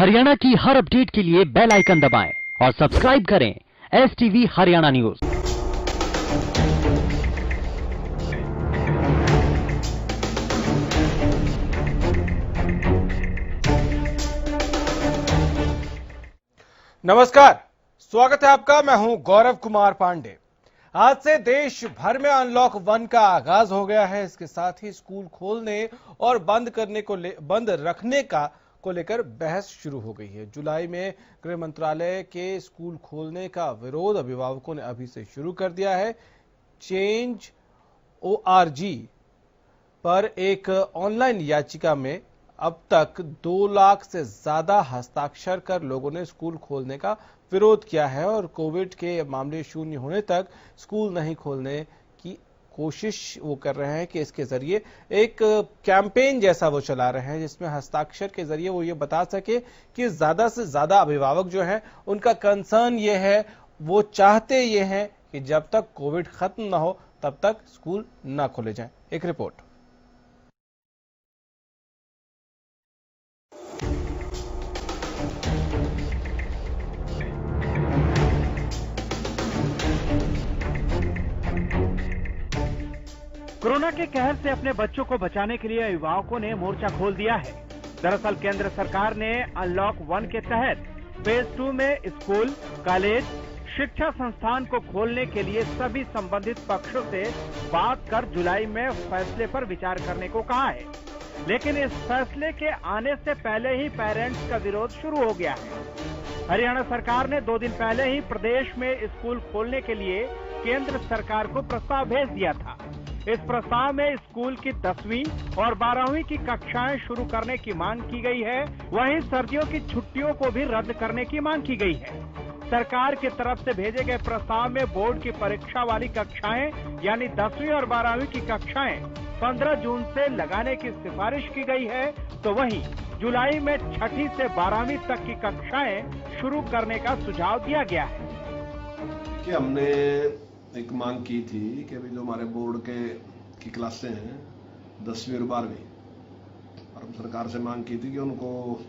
हरियाणा की हर अपडेट के लिए बेल आइकन दबाएं और सब्सक्राइब करें STV हरियाणा न्यूज। नमस्कार, स्वागत है आपका। मैं हूं गौरव कुमार पांडे। आज से देश भर में अनलॉक 1 का आगाज हो गया है। इसके साथ ही स्कूल खोलने और बंद रखने को लेकर बहस शुरू हो गई है। जुलाई में गृह मंत्रालय के स्कूल खोलने का विरोध अभिभावकों ने अभी से शुरू कर दिया है। Change.org पर एक ऑनलाइन याचिका में अब तक 2 लाख से ज्यादा हस्ताक्षर कर लोगों ने स्कूल खोलने का विरोध किया है और कोविड के मामले शून्य होने तक स्कूल नहीं खोलने की कोशिश वो कर रहे हैं कि इसके जरिए एक कैंपेन जैसा वो चला रहे हैं जिसमें हस्ताक्षर के जरिए वो ये बता सके कि ज्यादा से ज्यादा अभिभावक जो हैं उनका कंसर्न ये है, वो चाहते ये हैं कि जब तक कोविड खत्म ना हो तब तक स्कूल ना खोले जाएं। एक रिपोर्ट। कोरोना के कहर से अपने बच्चों को बचाने के लिए अभिभावकों ने मोर्चा खोल दिया है। दरअसल केंद्र सरकार ने अनलॉक 1 के तहत फेज 2 में स्कूल, कॉलेज, शिक्षा संस्थान को खोलने के लिए सभी संबंधित पक्षों से बात कर जुलाई में फैसले पर विचार करने को कहा है। लेकिन इस फैसले के आने से पहले ही पेरेंट्स का विरोध शुरू हो गया है। हरियाणा सरकार ने 2 दिन पहले ही प्रदेश में स्कूल खोलने के लिए केंद्र सरकार को प्रस्ताव भेज दिया था। इस प्रस्ताव में स्कूल की 10वीं और 12वीं की कक्षाएं शुरू करने की मांग की गई है। वहीं सर्दियों की छुट्टियों को भी रद्द करने की मांग की गई है। सरकार की तरफ से भेजे गए प्रस्ताव में बोर्ड की परीक्षा वाली कक्षाएं यानी 10वीं और 12वीं की कक्षाएं 15 जून से लगाने की सिफारिश की गई है, तो वहीं जुलाई में 6ठी से 12वीं तक की कक्षाएं शुरू करने का सुझाव दिया गया है। कि हमने एक मांग की थी कि अभी जो हमारे बोर्ड की क्लासें हैं 10वीं और 12वीं, और हम सरकार से मांग की थी कि उनको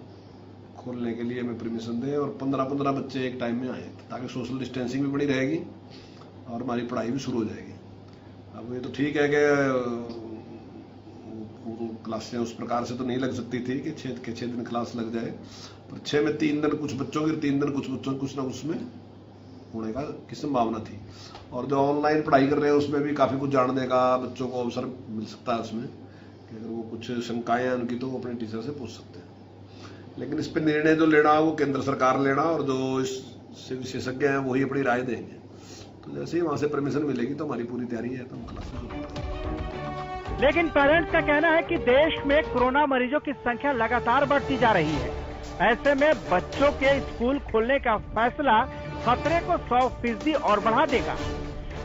खोलने के लिए हमें परमिशन दें और 15-15 बच्चे एक टाइम में आए ताकि सोशल डिस्टेंसिंग भी बनी रहेगी और हमारी पढ़ाई भी शुरू हो जाएगी। अब ये तो ठीक है कि क्लासें उस प्रकार से तो नहीं लग सकती थी कि 6 दिन क्लास लग जाए, पर 6 में 3 दिन कुछ बच्चों की, 3 दिन कुछ बच्चों, कुछ ना उसमें होने की संभावना थी। और जो ऑनलाइन पढ़ाई कर रहे हैं उसमें भी काफी कुछ जानने का बच्चों को अवसर मिल सकता है उसमें, कि अगर वो कुछ शंकाएं हैं उनकी तो वो अपने टीचर से पूछ सकते हैं। लेकिन इस पर निर्णय जो लेना वो केंद्र सरकार लेना, और जो इससे विशेषज्ञ हैं वही अपनी राय देंगे। तो जैसे ही वहां से परमिशन मिलेगी तो हमारी पूरी तैयारी है, तो हम क्लासेस शुरू करेंगे। लेकिन पेरेंट्स का कहना है कि देश में कोरोना मरीजों की संख्या लगातार बढ़ती जा रही है। ऐसे में बच्चों के स्कूल खोलने का फैसला खतरे को 100% और बढ़ा देगा।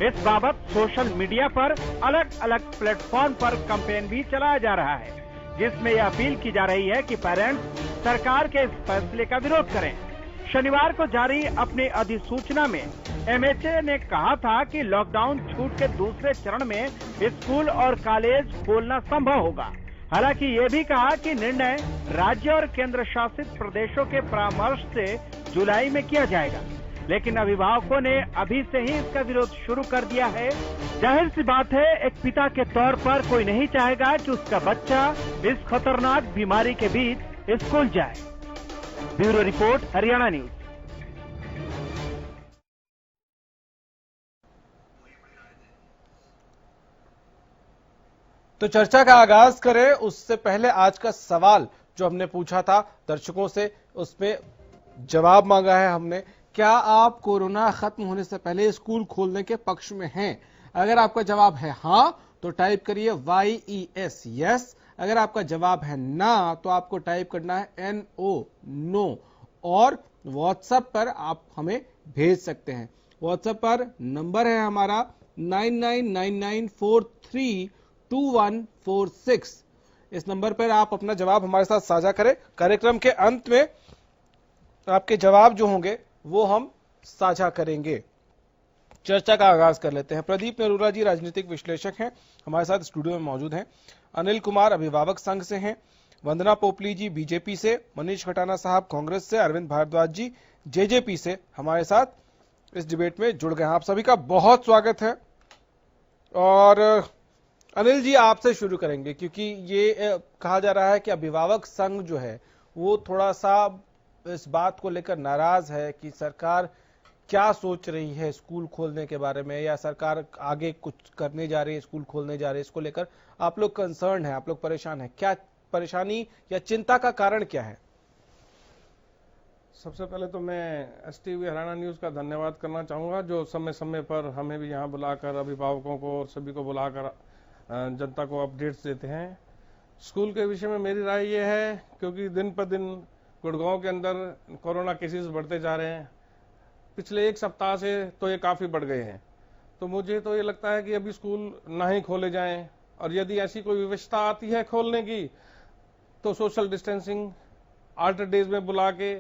इस बाबत सोशल मीडिया पर अलग अलग प्लेटफॉर्म पर कैंपेन भी चलाया जा रहा है, जिसमें यह अपील की जा रही है कि पेरेंट्स सरकार के इस फैसले का विरोध करें। शनिवार को जारी अपनी अधिसूचना में MHA ने कहा था कि लॉकडाउन छूट के दूसरे चरण में स्कूल और कॉलेज खोलना संभव होगा। हालांकि ये भी कहा कि निर्णय राज्य और केंद्र शासित प्रदेशों के परामर्श से जुलाई में किया जाएगा। लेकिन अभिभावकों ने अभी से ही इसका विरोध शुरू कर दिया है। जाहिर सी बात है, एक पिता के तौर पर कोई नहीं चाहेगा कि उसका बच्चा इस खतरनाक बीमारी के बीच स्कूल जाए। Bureau report, Haryana news. तो चर्चा का आगाज करें उससे पहले आज का सवाल जो हमने पूछा था दर्शकों से, उसमें जवाब मांगा है हमने। क्या आप कोरोना खत्म होने से पहले स्कूल खोलने के पक्ष में हैं? अगर आपका जवाब है हां तो टाइप करिए YES यस। अगर आपका जवाब है ना तो आपको टाइप करना है NO नो, और व्हाट्सएप पर आप हमें भेज सकते हैं। व्हाट्सएप पर नंबर है हमारा 9999432146। इस नंबर पर आप अपना जवाब हमारे साथ साझा करें। कार्यक्रम के अंत में आपके जवाब जो होंगे वो हम साझा करेंगे। चर्चा का आगाज कर लेते हैं। प्रदीप नरूला जी राजनीतिक विश्लेषक हैं, हमारे साथ स्टूडियो में मौजूद हैं। अनिल कुमार अभिभावक संघ से हैं, वंदना पोपली जी बीजेपी से, मनीष खटाना साहब कांग्रेस से, अरविंद भारद्वाज जी जेजेपी से हमारे साथ इस डिबेट में जुड़ गए हैं। आप सभी का बहुत स्वागत है। और अनिल जी आपसे शुरू करेंगे, क्योंकि ये कहा जा रहा है कि अभिभावक संघ जो है वो थोड़ा सा इस बात को लेकर नाराज है कि सरकार क्या सोच रही है स्कूल खोलने के बारे में, या सरकार आगे कुछ करने जा रही है, स्कूल खोलने जा रही है, इसको लेकर आप लोग कंसर्न है, आप लोग परेशान है। क्या परेशानी या चिंता का कारण क्या है? सबसे पहले तो मैं एसटीवी हरियाणा न्यूज का धन्यवाद करना चाहूंगा, जो समय समय पर हमें भी यहाँ बुलाकर, अभिभावकों को और सभी को बुलाकर जनता को अपडेट्स देते हैं। स्कूल के विषय में मेरी राय ये है, क्योंकि दिन पर दिन गुड़गांव के अंदर कोरोना केसेस बढ़ते जा रहे हैं, पिछले एक सप्ताह से तो ये काफी बढ़ गए हैं। तो मुझे तो ये लगता है कि अभी स्कूल ना ही खोले जाएं, और यदि ऐसी कोई व्यवस्था आती है खोलने की तो सोशल डिस्टेंसिंग अल्टर डेज में बुला के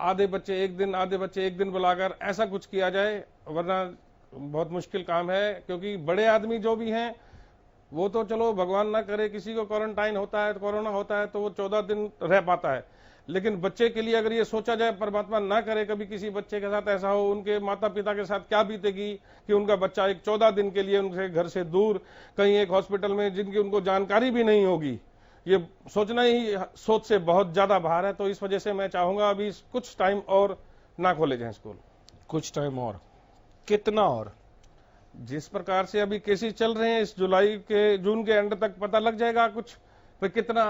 आधे बच्चे एक दिन बुलाकर ऐसा कुछ किया जाए, वरना बहुत मुश्किल काम है। क्योंकि बड़े आदमी जो भी हैं वो तो चलो भगवान ना करे किसी को क्वारंटाइन होता है, कोरोना होता है तो वो 14 दिन रह पाता है, लेकिन बच्चे के लिए अगर ये सोचा जाए, परमात्मा ना करे कभी किसी बच्चे के साथ ऐसा हो, उनके माता पिता के साथ क्या बीतेगी कि उनका बच्चा एक 14 दिन के लिए उनके घर से दूर कहीं एक हॉस्पिटल में, जिनकी उनको जानकारी भी नहीं होगी। ये सोचना ही सोच से बहुत ज्यादा बाहर है। तो इस वजह से मैं चाहूंगा अभी कुछ टाइम और ना खोले जाए स्कूल। कुछ टाइम और? कितना और? जिस प्रकार से अभी केसेस चल रहे हैं, इस जून के एंड तक पता लग जाएगा कुछ फिर कितना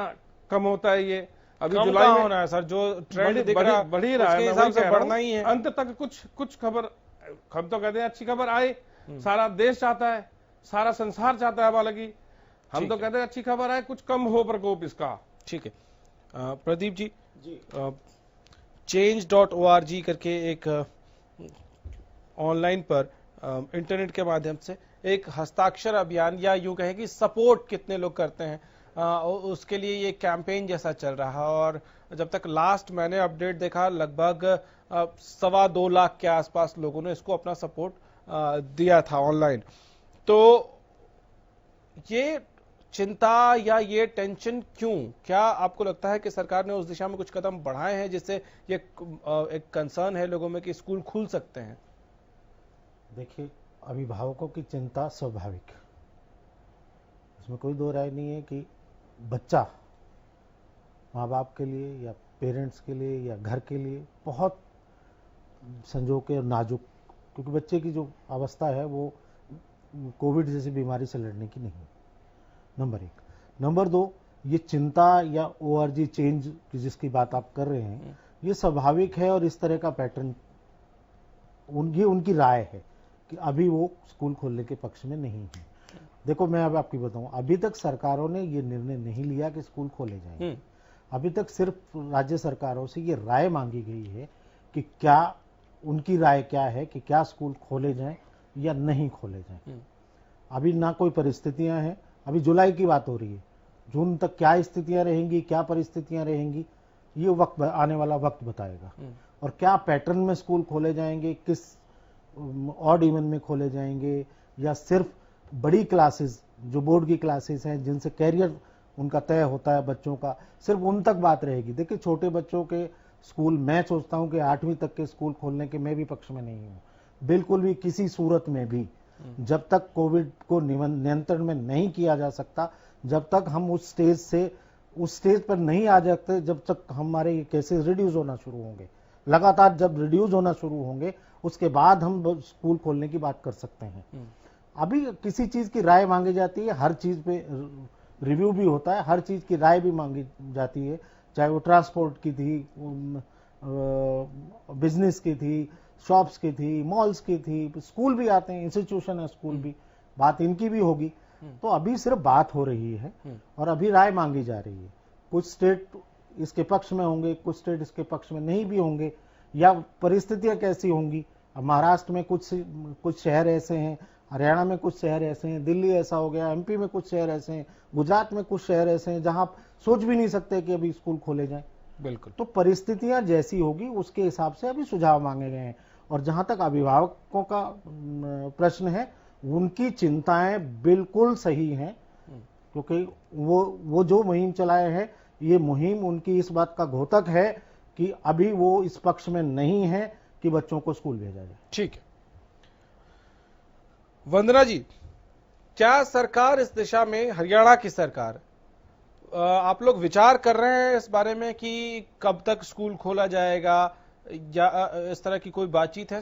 कम होता है। ये अभी जुलाई में होना है सर, जो ट्रेंड दिख रहा है बढ़ ही रहा है, हिसाब से बढ़ना ही है। अंत तक कुछ खबर, हम तो कहते हैं अच्छी खबर आए, सारा देश चाहता है, सारा संसार चाहता है, हालांकि हम तो कहते हैं अच्छी खबर आए, कुछ कम हो प्रकोप इसका। ठीक है। प्रदीप जी, change.org करके एक ऑनलाइन पर इंटरनेट के माध्यम से एक हस्ताक्षर अभियान, या यूं कहें कि सपोर्ट कितने लोग करते हैं, उसके लिए ये कैंपेन जैसा चल रहा है। और जब तक लास्ट मैंने अपडेट देखा, लगभग 2.25 लाख के आसपास लोगों ने इसको अपना सपोर्ट दिया था ऑनलाइन। तो ये चिंता या ये टेंशन क्यों? क्या आपको लगता है कि सरकार ने उस दिशा में कुछ कदम बढ़ाए हैं जिससे ये एक कंसर्न है लोगों में कि स्कूल खुल सकते हैं? देखिए, अभिभावकों की चिंता स्वाभाविक, इसमें कोई दो राय नहीं है कि बच्चा माँ बाप के लिए या पेरेंट्स के लिए या घर के लिए बहुत संजोग के और नाजुक, क्योंकि बच्चे की जो अवस्था है वो कोविड जैसी बीमारी से लड़ने की नहीं। नंबर 1। नंबर 2, ये चिंता या ORG चेंज जिसकी बात आप कर रहे हैं, ये स्वाभाविक है और इस तरह का पैटर्न उनकी राय है कि अभी वो स्कूल खोलने के पक्ष में नहीं है। देखो, मैं अब आपकी बताऊं, अभी तक सरकारों ने ये निर्णय नहीं लिया कि स्कूल खोले जाएंगे। अभी तक सिर्फ राज्य सरकारों से ये राय मांगी गई है कि क्या उनकी राय क्या है कि क्या स्कूल खोले जाएं या नहीं खोले जाएं। अभी ना कोई परिस्थितियां हैं, अभी जुलाई की बात हो रही है, जून तक क्या स्थितियां रहेंगी, क्या परिस्थितियां रहेंगी, ये वक्त आने वाला वक्त बताएगा। और क्या पैटर्न में स्कूल खोले जाएंगे, किस ऑड इवन में खोले जाएंगे, या सिर्फ बड़ी क्लासेस जो बोर्ड की क्लासेस हैं जिनसे कैरियर उनका तय होता है बच्चों का, सिर्फ उन तक बात रहेगी। देखिए, छोटे बच्चों के स्कूल, मैं सोचता हूं कि 8वीं तक के स्कूल खोलने के मैं भी पक्ष में नहीं हूं, बिल्कुल भी, किसी सूरत में भी। जब तक कोविड को नियंत्रण में नहीं किया जा सकता, जब तक हम उस स्टेज पर नहीं आ जाते, जब तक हमारे केसेस रिड्यूस होना शुरू होंगे, लगातार जब रिड्यूस होना शुरू होंगे, उसके बाद हम स्कूल खोलने की बात कर सकते हैं। अभी किसी चीज की राय मांगी जाती है, हर चीज पे रिव्यू भी होता है, हर चीज की राय भी मांगी जाती है, चाहे वो ट्रांसपोर्ट की थी, बिजनेस की थी, शॉप्स की थी, मॉल्स की थी, स्कूल भी आते हैं, इंस्टीट्यूशन है स्कूल भी, बात इनकी भी होगी। तो अभी सिर्फ बात हो रही है और अभी राय मांगी जा रही है। कुछ स्टेट इसके पक्ष में होंगे, कुछ स्टेट इसके पक्ष में नहीं भी होंगे, या परिस्थितियां कैसी होंगी। अब महाराष्ट्र में कुछ शहर ऐसे हैं, हरियाणा में कुछ शहर ऐसे हैं, दिल्ली ऐसा हो गया, MP में कुछ शहर ऐसे हैं, गुजरात में कुछ शहर ऐसे हैं जहां आप सोच भी नहीं सकते कि अभी स्कूल खोले जाएं। बिल्कुल। तो परिस्थितियां जैसी होगी उसके हिसाब से अभी सुझाव मांगे गए हैं। और जहां तक अभिभावकों का प्रश्न है, उनकी चिंताएं बिल्कुल सही हैं, क्योंकि वो जो मुहिम चलाए हैं, ये मुहिम उनकी इस बात का घोतक है कि अभी वो इस पक्ष में नहीं है कि बच्चों को स्कूल भेजा जाए। ठीक है वंदना जी, क्या सरकार इस दिशा में, हरियाणा की सरकार, आप लोग विचार कर रहे हैं इस बारे में कि कब तक स्कूल खोला जाएगा या इस तरह की कोई बातचीत है?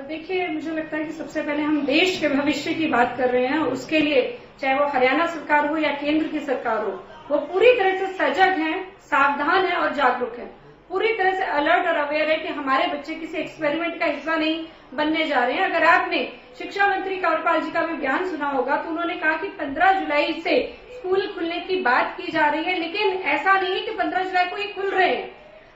देखिए, मुझे लगता है कि सबसे पहले हम देश के भविष्य की बात कर रहे हैं। उसके लिए चाहे वो हरियाणा सरकार हो या केंद्र की सरकार हो, वो पूरी तरह से सजग हैं, सावधान है और जागरूक है, पूरी तरह से अलर्ट और अवेयर है कि हमारे बच्चे किसी एक्सपेरिमेंट का हिस्सा नहीं बनने जा रहे हैं। अगर आपने शिक्षा मंत्री कंवरपाल जी का भी बयान सुना होगा तो उन्होंने कहा कि 15 जुलाई से स्कूल खुलने की बात की जा रही है, लेकिन ऐसा नहीं है कि 15 जुलाई को ही खुल रहे हैं।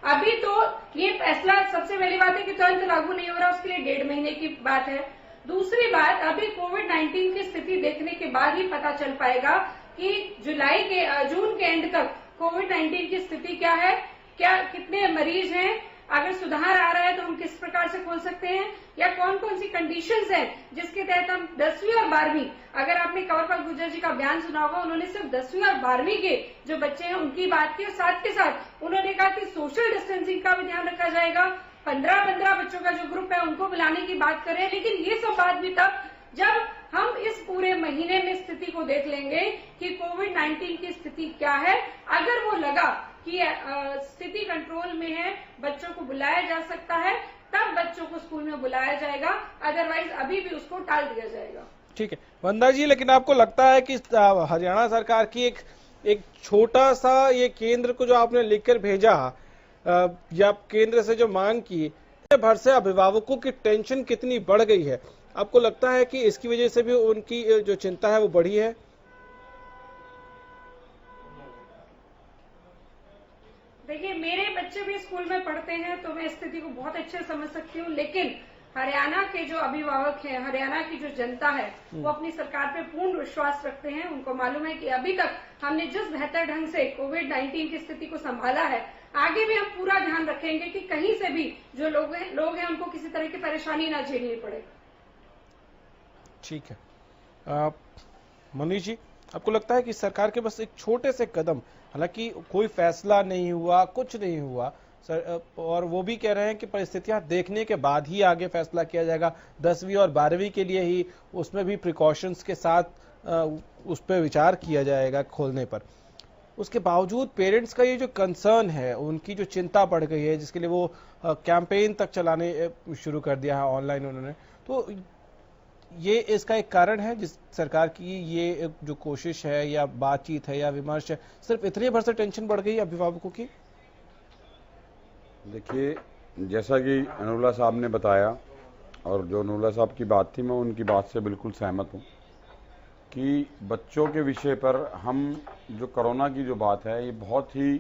अभी तो ये फैसला, सबसे पहली बात है कि तुरंत लागू नहीं हो रहा, उसके लिए 1.5 महीने की बात है। दूसरी बात, अभी कोविड-19 की स्थिति देखने के बाद ही पता चल पाएगा कि जून के एंड तक कोविड-19 की स्थिति क्या है, क्या कितने मरीज हैं, अगर सुधार आ रहा है तो हम किस प्रकार से खोल सकते हैं, या कौन कौन सी कंडीशंस हैं जिसके तहत हम 10वीं और 12वीं, अगर आपने कंवरपाल गुर्जर जी का बयान सुना होगा, उन्होंने सिर्फ 10वीं और 12वीं के जो बच्चे हैं उनकी बात की, और साथ के साथ उन्होंने कहा कि सोशल डिस्टेंसिंग का भी ध्यान रखा जाएगा। 15 बच्चों का जो ग्रुप है उनको बुलाने की बात करें, लेकिन ये सब बात भी तब जब हम इस पूरे महीने में स्थिति को देख लेंगे कि कोविड-19 की स्थिति क्या है। अगर वो लगा कि स्थिति कंट्रोल में है, बच्चों को बुलाया जा सकता है, तब बच्चों को स्कूल में बुलाया जाएगा, अदरवाइज अभी भी उसको टाल दिया जाएगा। ठीक है वंदना जी, लेकिन आपको लगता है कि हरियाणा सरकार की एक छोटा सा ये केंद्र को जो आपने लिखकर भेजा या केंद्र से जो मांग की, भर से अभिभावकों की टेंशन कितनी बढ़ गई है? आपको लगता है कि इसकी वजह से भी उनकी जो चिंता है वो बढ़ी है? देखिए, मेरे बच्चे भी स्कूल में पढ़ते हैं तो मैं स्थिति को बहुत अच्छे से समझ सकती हूँ, लेकिन हरियाणा के जो अभिभावक हैं, हरियाणा की जो जनता है, वो अपनी सरकार पे पूर्ण विश्वास रखते हैं। उनको मालूम है कि अभी तक हमने जिस बेहतर ढंग से कोविड-19 की स्थिति को संभाला है, आगे भी हम पूरा ध्यान रखेंगे कि कहीं से भी जो लोग हैं उनको किसी तरह की परेशानी ना झेलनी पड़े। ठीक है मनीष जी, आपको लगता है कि सरकार के बस एक छोटे से कदम, हालांकि कोई फैसला नहीं हुआ, कुछ नहीं हुआ सर, और वो भी कह रहे हैं कि परिस्थितियां देखने के बाद ही आगे फैसला किया जाएगा, 10वीं और 12वीं के लिए ही उसमें भी प्रिकॉशंस के साथ उस पर विचार किया जाएगा खोलने पर। उसके बावजूद पेरेंट्स का ये जो कंसर्न है, उनकी जो चिंता बढ़ गई है, जिसके लिए वो कैंपेन तक चलाने शुरू कर दिया है ऑनलाइन उन्होंने, तो ये इसका एक कारण है जिस सरकार की ये जो कोशिश है या बातचीत है या विमर्श है, सिर्फ इतने भर से टेंशन बढ़ गई अभिभावकों की? देखिए, जैसा कि अनुला साहब ने बताया और जो अनुला साहब की बात थी, मैं उनकी बात से बिल्कुल सहमत हूँ कि बच्चों के विषय पर हम जो कोरोना की जो बात है, ये बहुत ही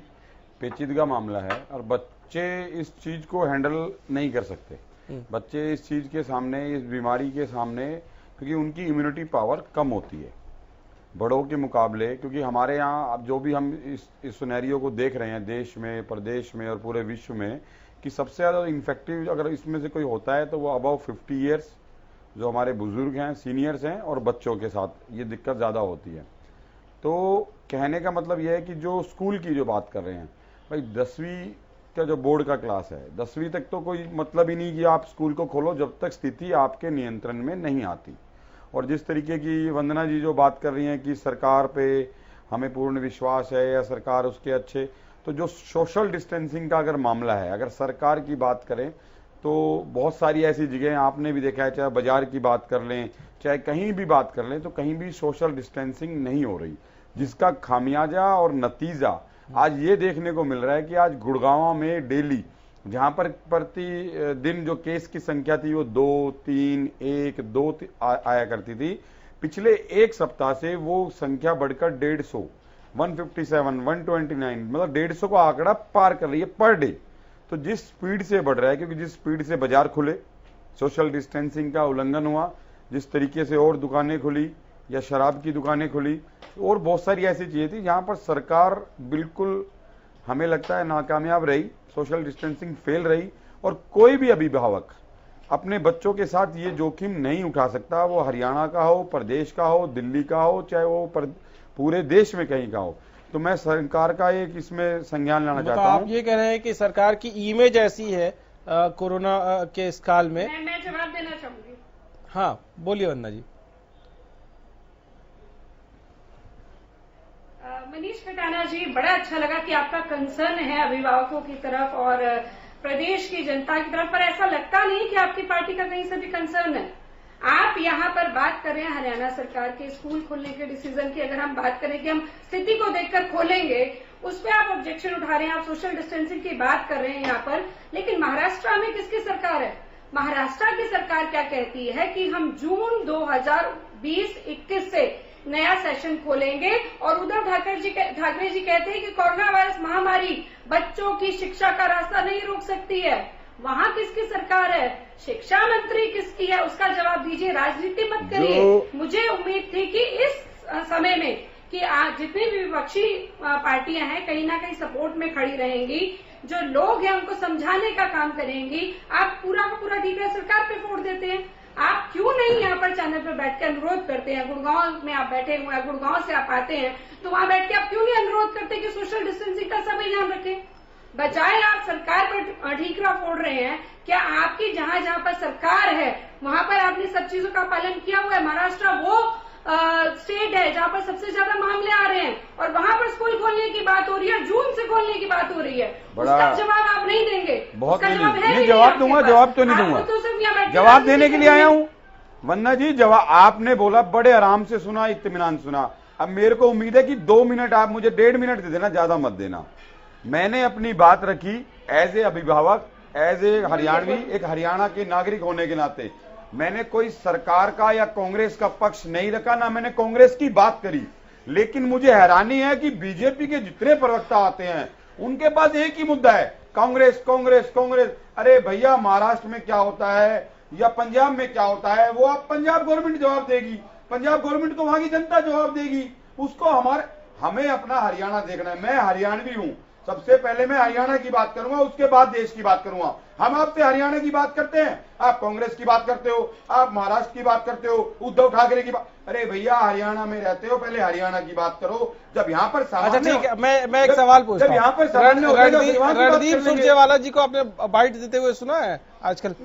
पेचीदगा मामला है और बच्चे इस चीज़ को हैंडल नहीं कर सकते। बच्चे इस चीज़ के सामने, इस बीमारी के सामने, क्योंकि उनकी इम्यूनिटी पावर कम होती है बड़ों के मुकाबले। क्योंकि हमारे यहाँ अब जो भी हम इस सिनेरियो को देख रहे हैं देश में, प्रदेश में और पूरे विश्व में, कि सबसे ज़्यादा इन्फेक्टिव अगर इसमें से कोई होता है तो वो अबव 50 ईयर्स जो हमारे बुजुर्ग हैं, सीनियर्स हैं, और बच्चों के साथ ये दिक्कत ज़्यादा होती है। तो कहने का मतलब ये है कि जो स्कूल की जो बात कर रहे हैं, भाई 10वीं का जो बोर्ड का क्लास है, 10वीं तक तो कोई मतलब ही नहीं कि आप स्कूल को खोलो जब तक स्थिति आपके नियंत्रण में नहीं आती। और जिस तरीके की वंदना जी जो बात कर रही हैं कि सरकार पे हमें पूर्ण विश्वास है या सरकार उसके अच्छे, तो जो सोशल डिस्टेंसिंग का अगर मामला है, अगर सरकार की बात करें तो बहुत सारी ऐसी जगह आपने भी देखा है, चाहे बाजार की बात कर लें, चाहे कहीं भी बात कर लें, तो कहीं भी सोशल डिस्टेंसिंग नहीं हो रही, जिसका खामियाजा और नतीजा आज ये देखने को मिल रहा है कि आज गुड़गांव में डेली जहां पर प्रति दिन जो केस की संख्या थी वो 2, 3, 1, 2 आया करती थी, पिछले एक सप्ताह से वो संख्या बढ़कर 150, 157, 129, मतलब 150 का आंकड़ा पार कर रही है पर डे। तो जिस स्पीड से बढ़ रहा है, क्योंकि जिस स्पीड से बाजार खुले, सोशल डिस्टेंसिंग का उल्लंघन हुआ, जिस तरीके से और दुकानें खुली या शराब की दुकानें खुली और बहुत सारी ऐसी चीजें थी जहां पर सरकार बिल्कुल हमें लगता है नाकामयाब रही, सोशल डिस्टेंसिंग फेल रही, और कोई भी अभिभावक अपने बच्चों के साथ ये जोखिम नहीं उठा सकता, वो हरियाणा का हो, प्रदेश का हो, दिल्ली का हो, चाहे वो पूरे देश में कहीं का हो। तो मैं सरकार का एक इसमें संज्ञान लेना चाहता हूँ। आप ये कह रहे हैं कि सरकार की इमेज ऐसी है कोरोना के इस काल में। मैं जवाब देना चाहूंगी। हाँ बोलिए वंदना जी। मनीष खटाना जी, बड़ा अच्छा लगा कि आपका कंसर्न है अभिभावकों की तरफ और प्रदेश की जनता की तरफ, पर ऐसा लगता नहीं कि आपकी पार्टी का कहीं से भी कंसर्न है। आप यहाँ पर बात कर रहे हैं हरियाणा सरकार के स्कूल खोलने के डिसीजन की। अगर हम बात करें कि हम स्थिति को देखकर खोलेंगे, उस पर आप ऑब्जेक्शन उठा रहे हैं, आप सोशल डिस्टेंसिंग की बात कर रहे हैं यहाँ पर। लेकिन महाराष्ट्र में किसकी सरकार है? महाराष्ट्र की सरकार क्या कहती है कि हम जून 2020-21 से नया सेशन खोलेंगे, और उद्धव ठाकरे जी कहते हैं कि कोरोना वायरस महामारी बच्चों की शिक्षा का रास्ता नहीं रोक सकती है। वहाँ किसकी सरकार है? शिक्षा मंत्री किसकी है? उसका जवाब दीजिए, राजनीति मत करिए। मुझे उम्मीद थी कि इस समय में कि आज जितनी भी विपक्षी पार्टियां हैं कहीं ना कहीं सपोर्ट में खड़ी रहेंगी, जो लोग हैं उनको समझाने का काम करेंगी। आप पूरा का पूरा ढीला सरकार पे फोड़ देते हैं। आप क्यों नहीं यहाँ पर चैनल पर बैठ के अनुरोध करते हैं? गुड़गांव में आप बैठे हुए हैं, गुड़गांव से आप आते हैं, तो वहां बैठ के आप क्यों नहीं अनुरोध करते कि सोशल डिस्टेंसिंग का सभी ध्यान रखें? बजाय आप सरकार पर ठीकरा फोड़ रहे हैं। क्या आपकी जहां जहां पर सरकार है वहां पर आपने सब चीजों का पालन किया हुआ है? महाराष्ट्र वो स्टेट है जहां पर सबसे ज्यादा मामले आ रहे हैं, और वहां पर स्कूल खोलने की बात हो रही है, जून से खोलने की बात हो रही है। उसका जवाब आप नहीं देंगे? बहुत नहीं जवाब दूंगा, जवाब तो नहीं दूंगा, जवाब देने के लिए आया हूँ। वंदना जी, जवाब आपने बोला, बड़े आराम से सुना, इत्मीनान सुना। अब मेरे को उम्मीद है कि 2 मिनट आप मुझे 1.5 मिनट दे देना, ज्यादा मत देना। मैंने अपनी बात रखी एज ए अभिभावक, एज ए हरियाणवी, एक हरियाणा के नागरिक होने के नाते। मैंने कोई सरकार का या कांग्रेस का पक्ष नहीं रखा, ना मैंने कांग्रेस की बात करी। लेकिन मुझे हैरानी है कि बीजेपी के जितने प्रवक्ता आते हैं उनके पास एक ही मुद्दा है, कांग्रेस कांग्रेस कांग्रेस। अरे भैया, महाराष्ट्र में क्या होता है या पंजाब में क्या होता है वो आप पंजाब गवर्नमेंट जवाब देगी, पंजाब गवर्नमेंट को वहां की जनता जवाब देगी। उसको हमें अपना हरियाणा देखना है। मैं हरियाणवी हूं, सबसे पहले मैं हरियाणा की बात करूंगा, उसके बाद देश की बात करूंगा। हम आपसे हरियाणा की बात करते हैं, आप कांग्रेस की बात करते हो, आप महाराष्ट्र की बात करते हो, उद्धव ठाकरे की बात। अरे भैया, हरियाणा में रहते हो, पहले हरियाणा की बात करो। जब यहाँ पर अच्छा ठीक है, मैं एक सवाल पूछता हूं। रणदीप सुरजेवाला जी को आपने बाइट देते हुए सुना है? आजकल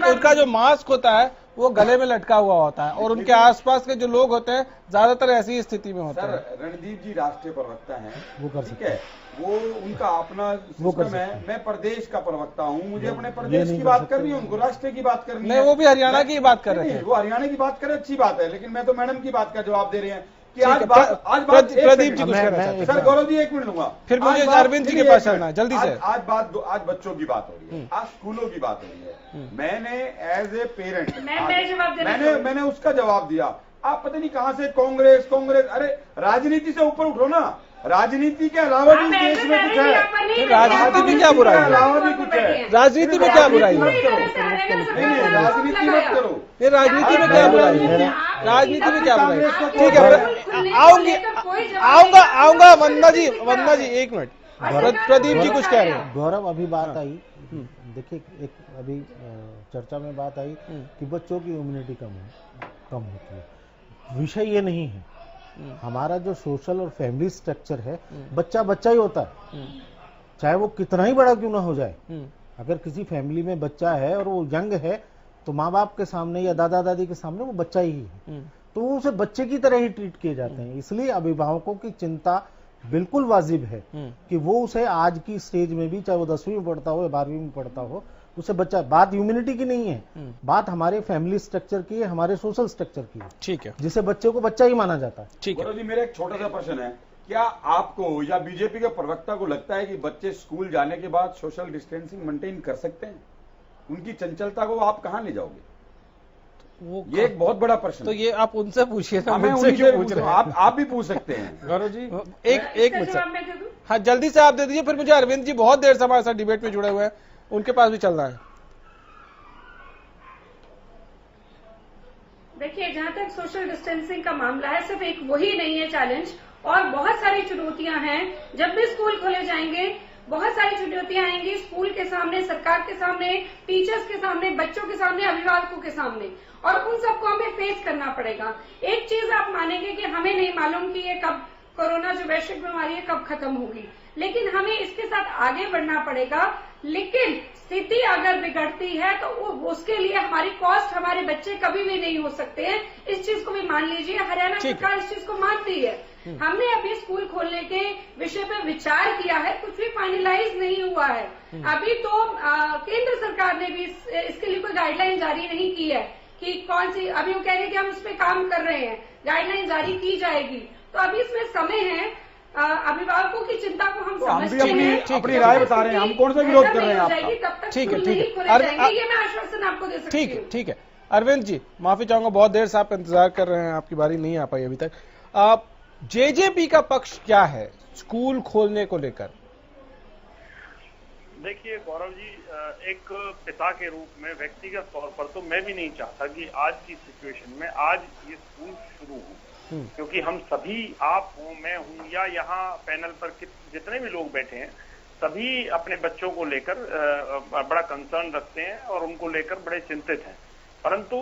उनका जो मास्क होता है वो गले में लटका हुआ होता है, और उनके आसपास के जो लोग होते हैं ज्यादातर ऐसी स्थिति में होते हैं। रणदीप जी राष्ट्रीय प्रवक्ता हैं, वो कर सकते हैं, वो उनका अपना सिस्टम है। मैं प्रदेश का प्रवक्ता हूँ, मुझे अपने प्रदेश की बात करनी है, उनको राष्ट्र की बात करनी है। नहीं, वो भी हरियाणा की बात कर रहे हैं। वो हरियाणा की बात करें, अच्छी बात है, लेकिन मैं तो मैडम की बात का जवाब दे रहे हैं कि प्रदीप जी कुछ कहना चाहते हैं। सर गौरव जी 1 मिनट लूंगा, फिर मुझे अरविंद जी के पास चलना है जल्दी से। आज बच्चों की बात हो रही है, आज स्कूलों की बात हो रही है। मैंने एज ए पेरेंट मैंने उसका जवाब दिया। आप पता नहीं कहां से कांग्रेस कांग्रेस, अरे राजनीति से ऊपर उठो ना। राजनीति के अलावा भी देश में कुछ है, राजनीति में क्या बुराई है? अलावा भी कुछ है, राजनीति में क्या बुराई है? नहीं राजनीति मत करो। ये राजनीति में क्या बुराई है? राजनीति में क्या बुराई है? ठीक है, आऊंगा वंदना जी 1 मिनट। प्रदीप जी कुछ कह रहे हैं। गौरव, अभी बात आई, देखिए एक अभी चर्चा में बात आई कि बच्चों की इम्यूनिटी कम होती है। विषय ये नहीं है। हमारा जो सोशल और फैमिली स्ट्रक्चर है, बच्चा बच्चा ही होता है, चाहे वो कितना ही बड़ा क्यों ना हो जाए। अगर किसी फैमिली में बच्चा है और वो यंग है, तो माँ बाप के सामने या दादा दादी के सामने वो बच्चा ही है, तो वो उसे बच्चे की तरह ही ट्रीट किए जाते हैं। इसलिए अभिभावकों की चिंता बिल्कुल वाजिब है कि वो उसे आज की स्टेज में भी, चाहे वो 10वीं में पढ़ता हो या 12वीं में पढ़ता हो, उसे बच्चा। बात इम्यूनिटी की नहीं है, बात हमारे फैमिली स्ट्रक्चर की है, हमारे सोशल स्ट्रक्चर की है। ठीक है, जिसे बच्चे को बच्चा ही माना जाता है। ठीक है जी, मेरा एक छोटा सा प्रश्न है, क्या आपको या बीजेपी के प्रवक्ता को लगता है कि बच्चे स्कूल जाने के बाद सोशल डिस्टेंसिंग मेंटेन कर सकते हैं? उनकी चंचलता को आप कहां ले जाओगे? ये एक बहुत बड़ा प्रश्न। तो ये आप उनसे पूछिए ना, मैं उनसे क्यों पूछ रहा हूं? आप भी पूछ सकते हैं। गौरव जी एक मिनट, हाँ जल्दी से आप दे दीजिए, फिर मुझे अरविंद जी बहुत देर से हमारे साथ डिबेट में जुड़े हुए हैं, उनके पास भी चलना है। देखिए, जहां तक सोशल डिस्टेंसिंग का मामला है, सिर्फ एक वही नहीं है चैलेंज, और बहुत सारी चुनौतियां हैं। जब भी स्कूल खोले जाएंगे बहुत सारी चुनौतियां आएंगी स्कूल के सामने, सरकार के सामने, टीचर्स के सामने, बच्चों के सामने, अभिभावकों के सामने, और उन सबको हमें फेस करना पड़ेगा। एक चीज आप मानेंगे कि हमें नहीं मालूम कि ये कब कोरोना जो वैश्विक बीमारी है कब खत्म होगी, लेकिन हमें इसके साथ आगे बढ़ना पड़ेगा। लेकिन स्थिति अगर बिगड़ती है तो उसके लिए हमारी कॉस्ट, हमारे बच्चे कभी भी नहीं हो सकते हैं। इस चीज को भी मान लीजिए, हरियाणा सरकार इस चीज को मानती है। हमने अभी स्कूल खोलने के विषय पे विचार किया है, कुछ भी फाइनलाइज नहीं हुआ है अभी। तो केंद्र सरकार ने भी इसके लिए कोई गाइडलाइन जारी नहीं की है कि कौन सी, अभी वो कह रहे हैं कि हम उस पर काम कर रहे हैं, गाइडलाइन जारी की जाएगी। तो अभी इसमें समय है, अभिभावकों की चिंता को हम समझते हैं, अपनी राय बता रहे हैं, हम कौन सा विरोध कर रहे हैं आपका? तब तक ठीक है, स्कूल नहीं खोले जाएंगे, ये मैं आश्वासन आपको दे सकती हूँ। ठीक है। अरविंद जी, माफी चाहूंगा, बहुत देर से आप इंतजार कर रहे हैं, आपकी बारी नहीं आ पाई अभी तक। जेजेपी का पक्ष क्या है स्कूल खोलने को लेकर? देखिए गौरव जी, एक पिता के रूप में व्यक्तिगत तौर पर तो मैं भी नहीं चाहता कि आज की सिचुएशन में आज ये स्कूल शुरू हो, क्योंकि हम सभी, आप हूं, मैं हूं, या यहाँ पैनल पर जितने भी लोग बैठे हैं, सभी अपने बच्चों को लेकर बड़ा कंसर्न रखते हैं और उनको लेकर बड़े चिंतित हैं। परंतु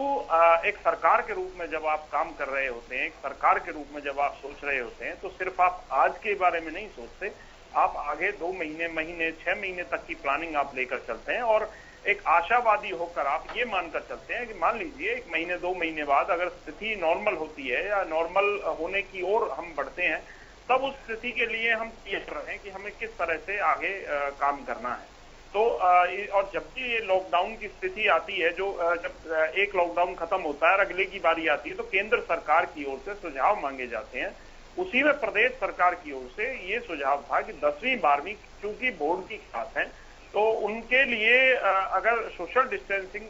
एक सरकार के रूप में जब आप काम कर रहे होते हैं, एक सरकार के रूप में जब आप सोच रहे होते हैं, तो सिर्फ आप आज के बारे में नहीं सोचते, आप आगे 2 महीने 6 महीने तक की प्लानिंग आप लेकर चलते हैं और एक आशावादी होकर आप ये मानकर चलते हैं कि मान लीजिए 1 महीने 2 महीने बाद अगर स्थिति नॉर्मल होती है या नॉर्मल होने की ओर हम बढ़ते हैं, तब उस स्थिति के लिए हम तैयार रहें कि हमें किस तरह से आगे काम करना है। तो और जब भी ये लॉकडाउन की स्थिति आती है, जो जब एक लॉकडाउन खत्म होता है और अगले की बारी आती है, तो केंद्र सरकार की ओर से सुझाव मांगे जाते हैं। उसी में प्रदेश सरकार की ओर से ये सुझाव था कि 10वीं 12वीं चूंकि बोर्ड की क्लास है, तो उनके लिए अगर सोशल डिस्टेंसिंग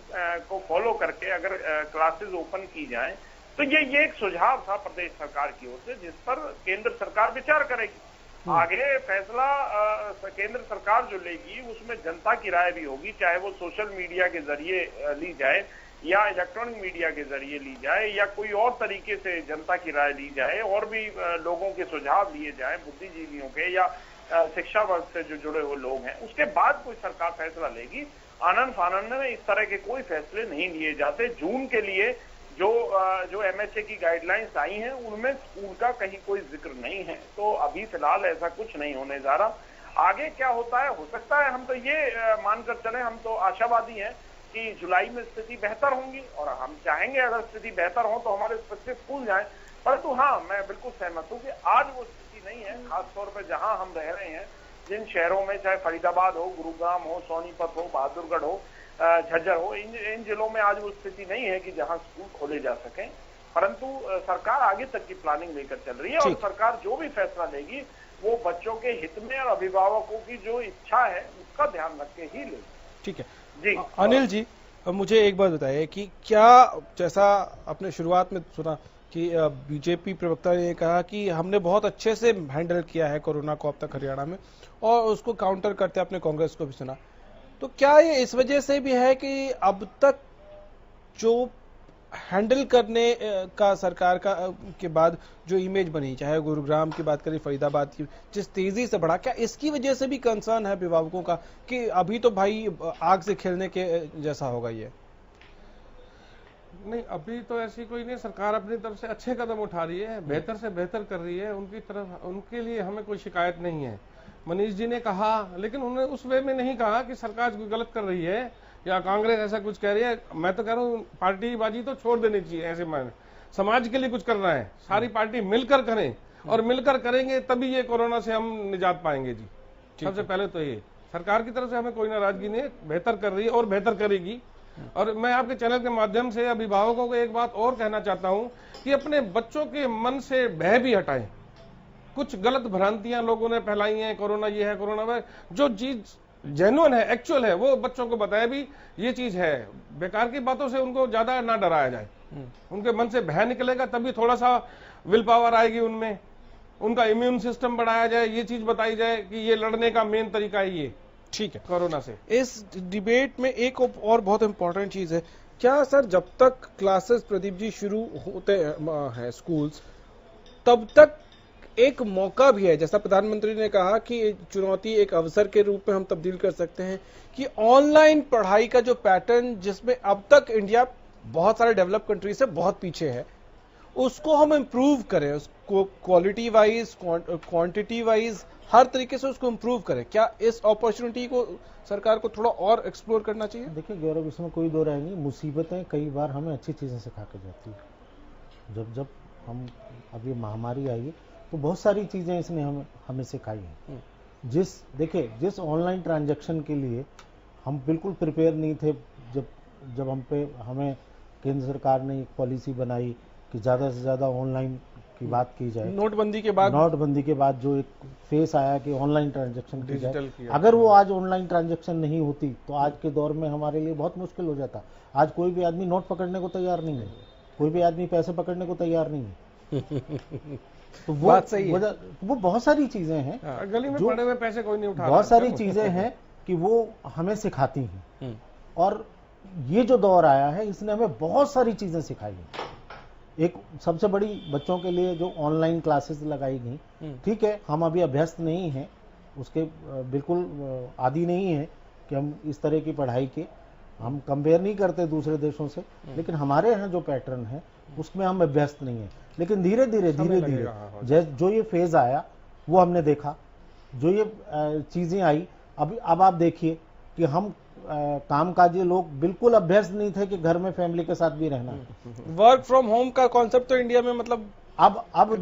को फॉलो करके अगर क्लासेस ओपन की जाएं, तो ये एक सुझाव था प्रदेश सरकार की ओर से, जिस पर केंद्र सरकार विचार करेगी। आगे फैसला केंद्र सरकार जो लेगी उसमें जनता की राय भी होगी, चाहे वो सोशल मीडिया के जरिए ली जाए या इलेक्ट्रॉनिक मीडिया के जरिए ली जाए या कोई और तरीके से जनता की राय ली जाए, और भी लोगों के सुझाव लिए जाए, बुद्धिजीवियों के या शिक्षा वर्ग से जो जुड़े हुए लोग हैं, उसके बाद कोई सरकार फैसला लेगी। आनंद फानंद में इस तरह के कोई फैसले नहीं लिए जाते। जून के लिए जो एमएचए की गाइडलाइंस आई हैं, उनमें स्कूल का कहीं कोई जिक्र नहीं है। तो अभी फिलहाल ऐसा कुछ नहीं होने जा रहा। आगे क्या होता है, हो सकता है, हम तो ये मानकर चले, हम तो आशावादी हैं कि जुलाई में स्थिति बेहतर होंगी, और हम चाहेंगे अगर स्थिति बेहतर हो तो हमारे बच्चे स्कूल जाएं। परंतु हाँ, मैं बिल्कुल सहमत हूँ कि आज वो स्थिति नहीं है, खासतौर पर जहां हम रह रहे हैं, जिन शहरों में, चाहे फरीदाबाद हो, गुरुग्राम हो, सोनीपत हो, बहादुरगढ़ हो, झज्जर हो, इन जिलों में आज वो स्थिति नहीं है कि जहां स्कूल खोले जा सकें। परंतु सरकार आगे तक की प्लानिंग लेकर चल रही है, और सरकार जो भी फैसला लेगी वो बच्चों के हित में और अभिभावकों की जो इच्छा है उसका ध्यान रख के ही लेगी। ठीक है जी। अनिल जी, मुझे एक बात बताइए कि क्या, जैसा आपने शुरुआत में सुना कि बीजेपी प्रवक्ता ने कहा कि हमने बहुत अच्छे से हैंडल किया है कोरोना को अब तक हरियाणा में, और उसको काउंटर करते आपने कांग्रेस को भी सुना, तो क्या ये इस वजह से भी है कि अब तक जो हैंडल करने का सरकार का के बाद जो इमेज बनी, चाहे गुरुग्राम की बात करें, फरीदाबाद की, जिस तेजी से बढ़ा, क्या इसकी वजह से भी कंसर्न है अभिभावकों का कि अभी तो भाई आग से खेलने के जैसा होगा ये? नहीं, अभी तो ऐसी कोई नहीं, सरकार अपनी तरफ से अच्छे कदम उठा रही है, बेहतर से बेहतर कर रही है, उनकी तरफ, उनके लिए हमें कोई शिकायत नहीं है। मनीष जी ने कहा, लेकिन उन्होंने उस वे में नहीं कहा कि सरकार कोई गलत कर रही है या कांग्रेस ऐसा कुछ कह रही है। मैं तो कह रहा हूँ पार्टीबाजी तो छोड़ देनी चाहिए, ऐसे में समाज के लिए कुछ करना है, सारी पार्टी मिलकर करें, और मिलकर करेंगे तभी ये कोरोना से हम निजात पाएंगे जी। सबसे पहले तो ये सरकार की तरफ से हमें कोई नाराजगी नहीं है, बेहतर कर रही है और बेहतर करेगी। और मैं आपके चैनल के माध्यम से अभिभावकों को एक बात और कहना चाहता हूं कि अपने बच्चों के मन से भय भी हटाएं। कुछ गलत भ्रांतियां लोगों ने फैलाई हैं, कोरोना ये है, कोरोना वो, जो चीज जेन्युइन है, एक्चुअल है, वो बच्चों को बताया भी ये चीज है। बेकार की बातों से उनको ज्यादा ना डराया जाए, उनके मन से भय निकलेगा तभी थोड़ा सा विल पावर आएगी उनमें, उनका इम्यून सिस्टम बढ़ाया जाए, ये चीज बताई जाए कि ये लड़ने का मेन तरीका है ये, ठीक है, कोरोना से। इस डिबेट में एक और बहुत इंपॉर्टेंट चीज है, क्या सर जब तक क्लासेस, प्रदीप जी, शुरू होते हैं स्कूल्स, तब तक एक मौका भी है, जैसा प्रधानमंत्री ने कहा कि चुनौती एक अवसर के रूप में हम तब्दील कर सकते हैं, कि ऑनलाइन पढ़ाई का जो पैटर्न जिसमें अब तक इंडिया बहुत सारे डेवलप कंट्री से बहुत पीछे है, उसको हम इम्प्रूव करें, उसको क्वालिटी वाइज क्वांटिटी वाइज हर तरीके से उसको इम्प्रूव करें। क्या इस अपॉर्चुनिटी को सरकार को थोड़ा और एक्सप्लोर करना चाहिए? देखिए गौरव, इसमें कोई दो राय नहीं, मुसीबतें कई बार हमें अच्छी चीजें सिखा के जाती है। जब हम अब ये महामारी आई है तो बहुत सारी चीजें इसने हमें सिखाई हैं। जिस ऑनलाइन ट्रांजैक्शन के लिए हम बिल्कुल प्रिपेयर नहीं थे, जब हमें केंद्र सरकार ने एक पॉलिसी बनाई कि ज्यादा से ज्यादा ऑनलाइन की बात की जाए, नोटबंदी के बाद जो एक फेस आया कि ऑनलाइन ट्रांजैक्शन की जाए, अगर वो आज ऑनलाइन ट्रांजैक्शन नहीं होती तो आज के दौर में हमारे लिए बहुत मुश्किल हो जाता। आज कोई भी आदमी नोट पकड़ने को तैयार नहीं है, कोई भी आदमी पैसे पकड़ने को तैयार नहीं है। तो वो बात सही है। वो बहुत सारी चीजें हैं, गली में पड़े हुए पैसे कोई नहीं उठा, बहुत सारी चीजें हैं कि वो हमें सिखाती हैं। और ये जो दौर आया है इसने हमें बहुत सारी चीजें सिखाई हैं। एक सबसे बड़ी बच्चों के लिए जो ऑनलाइन क्लासेस लगाई गई, ठीक है, हम अभी अभ्यस्त नहीं हैं, उसके बिल्कुल आदी नहीं है कि हम इस तरह की पढ़ाई के हम कंपेयर नहीं करते दूसरे देशों से, लेकिन हमारे यहाँ जो पैटर्न है उसमें हम अभ्यस्त नहीं है। लेकिन धीरे धीरे जो ये फेज आया वो हमने देखा, जो ये चीजें आई, अब आप देखिए कि हम कामकाजी लोग बिल्कुल अभ्यस्त नहीं थे कि घर में फैमिली के साथ भी रहना। वर्क फ्रॉम होम का कॉन्सेप्ट तो इंडिया में मतलब अब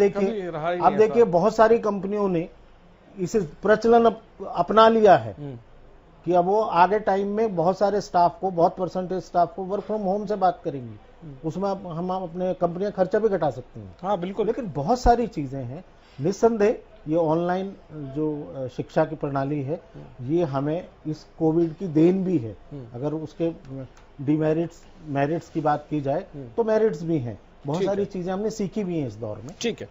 देखिए बहुत सारी कंपनियों ने इसे प्रचलन अपना लिया है कि अब वो आगे टाइम में बहुत सारे स्टाफ को, बहुत परसेंटेज स्टाफ को वर्क फ्रॉम होम से बात करेंगी, उसमें हम अपने कंपनियां खर्चा भी घटा सकती हैं। हाँ बिल्कुल। लेकिन बहुत सारी चीजें हैं, निस्संदेह ये ऑनलाइन जो शिक्षा की प्रणाली है ये हमें इस कोविड की देन भी है। अगर उसके मेरिट्स की बात की जाए तो मेरिट्स भी हैं, बहुत सारी चीजें हमने सीखी भी हैं इस दौर में। ठीक है,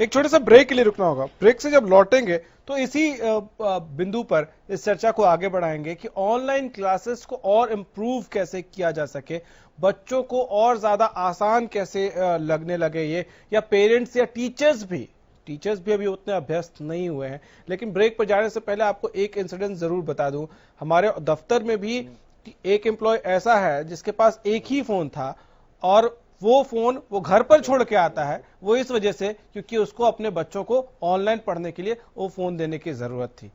एक छोटे सा ब्रेक के लिए रुकना होगा। ब्रेक से जब लौटेंगे तो इसी बिंदु पर इस चर्चा को आगे बढ़ाएंगे कि ऑनलाइन क्लासेस को और इम्प्रूव कैसे किया जा सके, बच्चों को और ज्यादा आसान कैसे लगने लगे ये, या पेरेंट्स या टीचर्स भी अभी उतने अभ्यस्त नहीं हुए हैं। लेकिन ब्रेक पर जाने से पहले आपको एक इंसिडेंट जरूर बता दूं, हमारे दफ्तर में भी एक एम्प्लॉय ऐसा है जिसके पास एक ही फोन था और वो फोन वो घर पर छोड़ के आता है, वो इस वजह से क्योंकि उसको अपने बच्चों को ऑनलाइन पढ़ने के लिए वो फोन देने की जरूरत थी।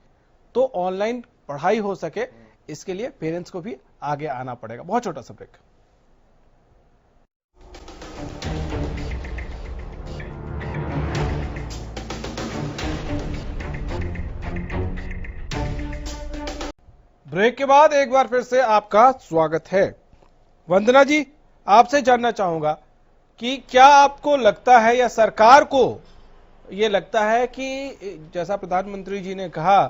तो ऑनलाइन पढ़ाई हो सके इसके लिए पेरेंट्स को भी आगे आना पड़ेगा। बहुत छोटा सा ब्रेक। ब्रेक के बाद एक बार फिर से आपका स्वागत है। वंदना जी, आपसे जानना चाहूंगा कि क्या आपको लगता है या सरकार को ये लगता है कि जैसा प्रधानमंत्री जी ने कहा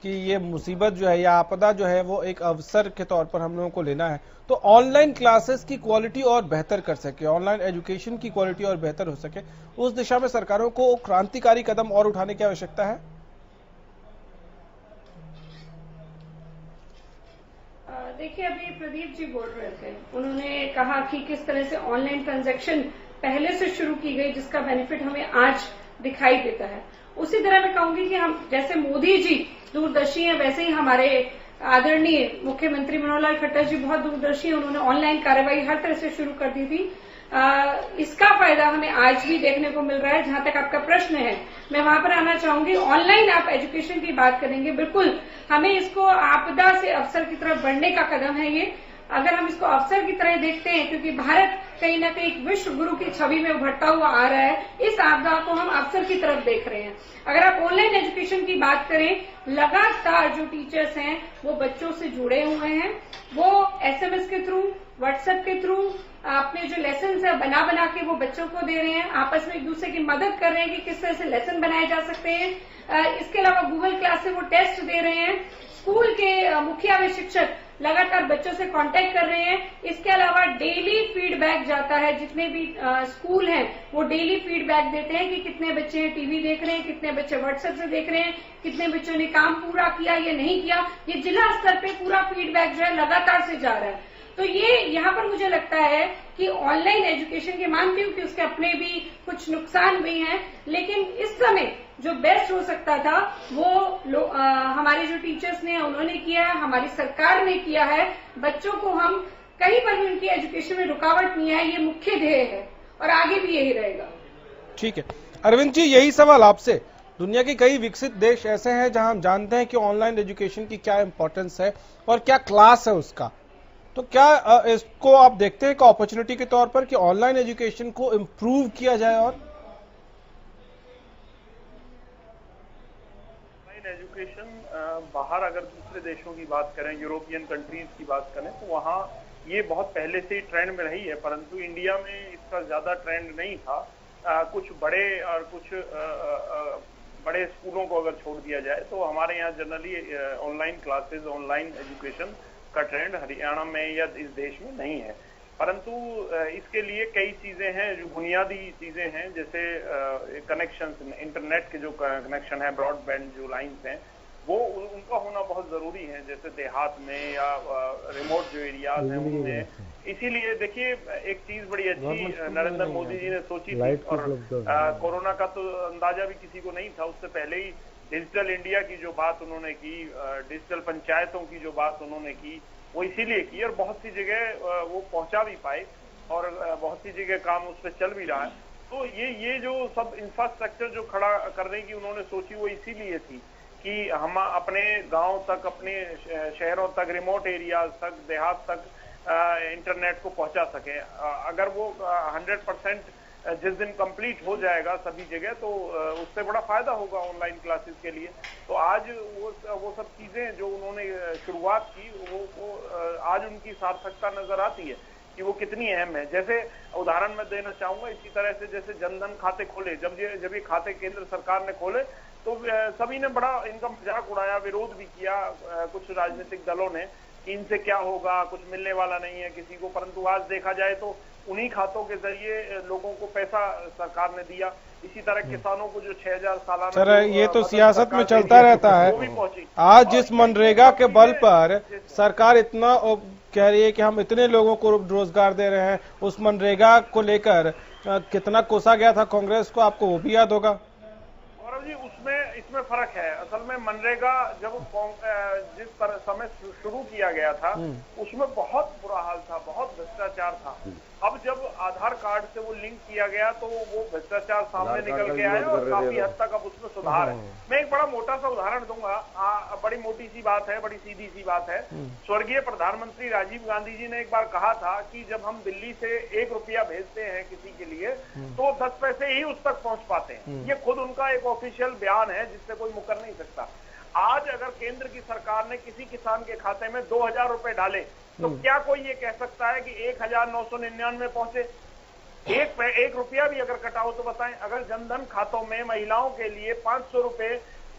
कि ये मुसीबत जो है या आपदा जो है वो एक अवसर के तौर पर हम लोगों को लेना है, तो ऑनलाइन क्लासेस की क्वालिटी और बेहतर कर सके, ऑनलाइन एजुकेशन की क्वालिटी और बेहतर हो सके, उस दिशा में सरकारों को क्रांतिकारी कदम और उठाने की आवश्यकता है? देखिए, अभी प्रदीप जी बोल रहे थे, उन्होंने कहा कि किस तरह से ऑनलाइन ट्रांजैक्शन पहले से शुरू की गई जिसका बेनिफिट हमें आज दिखाई देता है। उसी तरह मैं कहूंगी कि हम जैसे मोदी जी दूरदर्शी हैं, वैसे ही हमारे आदरणीय मुख्यमंत्री मनोहर लाल खट्टर जी बहुत दूरदर्शी हैं। उन्होंने ऑनलाइन कार्रवाई हर तरह से शुरू कर दी थी। इसका फायदा हमें आज भी देखने को मिल रहा है। जहां तक आपका प्रश्न है, मैं वहां पर आना चाहूंगी। ऑनलाइन आप एजुकेशन की बात करेंगे, बिल्कुल हमें इसको आपदा से अवसर की तरफ बढ़ने का कदम है ये। अगर हम इसको अवसर की तरह देखते हैं, क्योंकि भारत कहीं ना कहीं एक विश्व गुरु की छवि में उभरता हुआ आ रहा है, इस आपदा को हम अवसर की तरफ देख रहे हैं। अगर आप ऑनलाइन एजुकेशन की बात करें, लगातार जो टीचर्स हैं वो बच्चों से जुड़े हुए हैं। वो एसएमएस के थ्रू, व्हाट्सएप के थ्रू अपने जो लेसन है बना के वो बच्चों को दे रहे हैं, आपस में एक दूसरे की मदद कर रहे हैं कि किस तरह से लेसन बनाए जा सकते हैं। इसके अलावा गूगल क्लास से वो टेस्ट दे रहे हैं। स्कूल के मुखिया व शिक्षक लगातार बच्चों से कांटेक्ट कर रहे हैं। इसके अलावा डेली फीडबैक जाता है, जितने भी स्कूल हैं वो डेली फीडबैक देते हैं कि कितने बच्चे टीवी देख रहे हैं, कितने बच्चे व्हाट्सएप से देख रहे हैं, कितने बच्चों ने काम पूरा किया या नहीं किया। ये जिला स्तर पे पूरा फीडबैक जो है लगातार से जा रहा है। तो ये यहाँ पर मुझे लगता है कि ऑनलाइन एजुकेशन के, मानती हूँ कि उसके अपने भी कुछ नुकसान भी हैं, लेकिन इस समय जो बेस्ट हो सकता था वो हमारे जो टीचर्स ने उन्होंने किया है, हमारी सरकार ने किया है। बच्चों को हम कहीं पर भी उनकी एजुकेशन में रुकावट नहीं है, ये मुख्य ध्येय है और आगे भी यही रहेगा। ठीक है अरविंद जी, यही सवाल आपसे। दुनिया के कई विकसित देश ऐसे हैं जहां हम जानते हैं कि ऑनलाइन एजुकेशन की क्या इंपॉर्टेंस है और क्या क्लास है उसका, तो क्या इसको आप देखते हैं कि अपॉर्चुनिटी के तौर पर कि ऑनलाइन एजुकेशन को इम्प्रूव किया जाए? और ऑनलाइन एजुकेशन बाहर अगर दूसरे देशों की बात करें, यूरोपियन कंट्रीज की बात करें, तो वहाँ ये बहुत पहले से ही ट्रेंड में रही है, परंतु इंडिया में इसका ज्यादा ट्रेंड नहीं था। कुछ बड़े और कुछ बड़े स्कूलों को अगर छोड़ दिया जाए तो हमारे यहाँ generally online classes, online education का ट्रेंड हरियाणा में या इस देश में नहीं है। परंतु इसके लिए कई चीजें हैं, जो बुनियादी चीजें हैं, जैसे कनेक्शन, इंटरनेट के जो कनेक्शन है, ब्रॉडबैंड जो लाइन्स हैं, वो उनका होना बहुत जरूरी है, जैसे देहात में या रिमोट जो एरियाज हैं उनमें। इसीलिए देखिए, एक चीज बड़ी अच्छी नरेंद्र मोदी जी ने सोची थी, और कोरोना का तो अंदाजा भी किसी को नहीं था, उससे पहले ही डिजिटल इंडिया की जो बात उन्होंने की, डिजिटल पंचायतों की जो बात उन्होंने की, वो इसीलिए की, और बहुत सी जगह वो पहुंचा भी पाए और बहुत सी जगह काम उस पर चल भी रहा है। तो ये जो सब इंफ्रास्ट्रक्चर जो खड़ा करने की उन्होंने सोची, वो इसीलिए थी कि हम अपने गांव तक, अपने शहरों तक, रिमोट एरियाज तक, देहात तक इंटरनेट को पहुंचा सके। अगर वो 100% जिस दिन कंप्लीट हो जाएगा सभी जगह, तो उससे बड़ा फायदा होगा ऑनलाइन क्लासेस के लिए। तो आज वो सब चीजें जो उन्होंने शुरुआत की, वो आज उनकी सार्थकता नजर आती है कि वो कितनी अहम है। जैसे उदाहरण मैं देना चाहूंगा, इसी तरह से जैसे जनधन खाते खोले, जब ये खाते केंद्र सरकार ने खोले, तो सभी ने बड़ा इनका मजाक उड़ाया, विरोध भी किया कुछ राजनीतिक दलों ने कि इनसे क्या होगा, कुछ मिलने वाला नहीं है किसी को। परंतु आज देखा जाए तो उन्हीं खातों के जरिए लोगों को पैसा सरकार ने दिया। इसी तरह किसानों को जो 6000 सालाना, सर ये तो सियासत में चलता रहता है। आज जिस मनरेगा के बल पर सरकार इतना कह रही है कि हम इतने लोगों को रोजगार दे रहे हैं, उस मनरेगा को लेकर कितना कोसा गया था कांग्रेस को, आपको वो भी याद होगा। गौरव जी, इसमें फर्क है। असल में मनरेगा जब जिस समय शुरू किया गया था, उसमें बहुत बुरा हाल था, बहुत भ्रष्टाचार था। अब जब आधार कार्ड से वो लिंक किया गया, तो वो भ्रष्टाचार सामने निकल के आया और काफी हद तक अब उसमें सुधार है। मैं एक बड़ा मोटा सा उदाहरण दूंगा, बड़ी मोटी सी बात है, बड़ी सीधी सी बात है। स्वर्गीय प्रधानमंत्री राजीव गांधी जी ने एक बार कहा था कि जब हम दिल्ली से 1 रुपया भेजते हैं किसी के लिए, तो 10 पैसे ही उस तक पहुंच पाते हैं। ये खुद उनका एक ऑफिशियल बयान है, जिससे कोई मुकर नहीं सकता। आज अगर केंद्र की सरकार ने किसी किसान के खाते में 2000 रुपए डाले, तो क्या कोई ये कह सकता है कि 1999 पहुंचे? एक रुपया भी अगर कटा हो तो बताएं। अगर जनधन खातों में महिलाओं के लिए 500 रुपए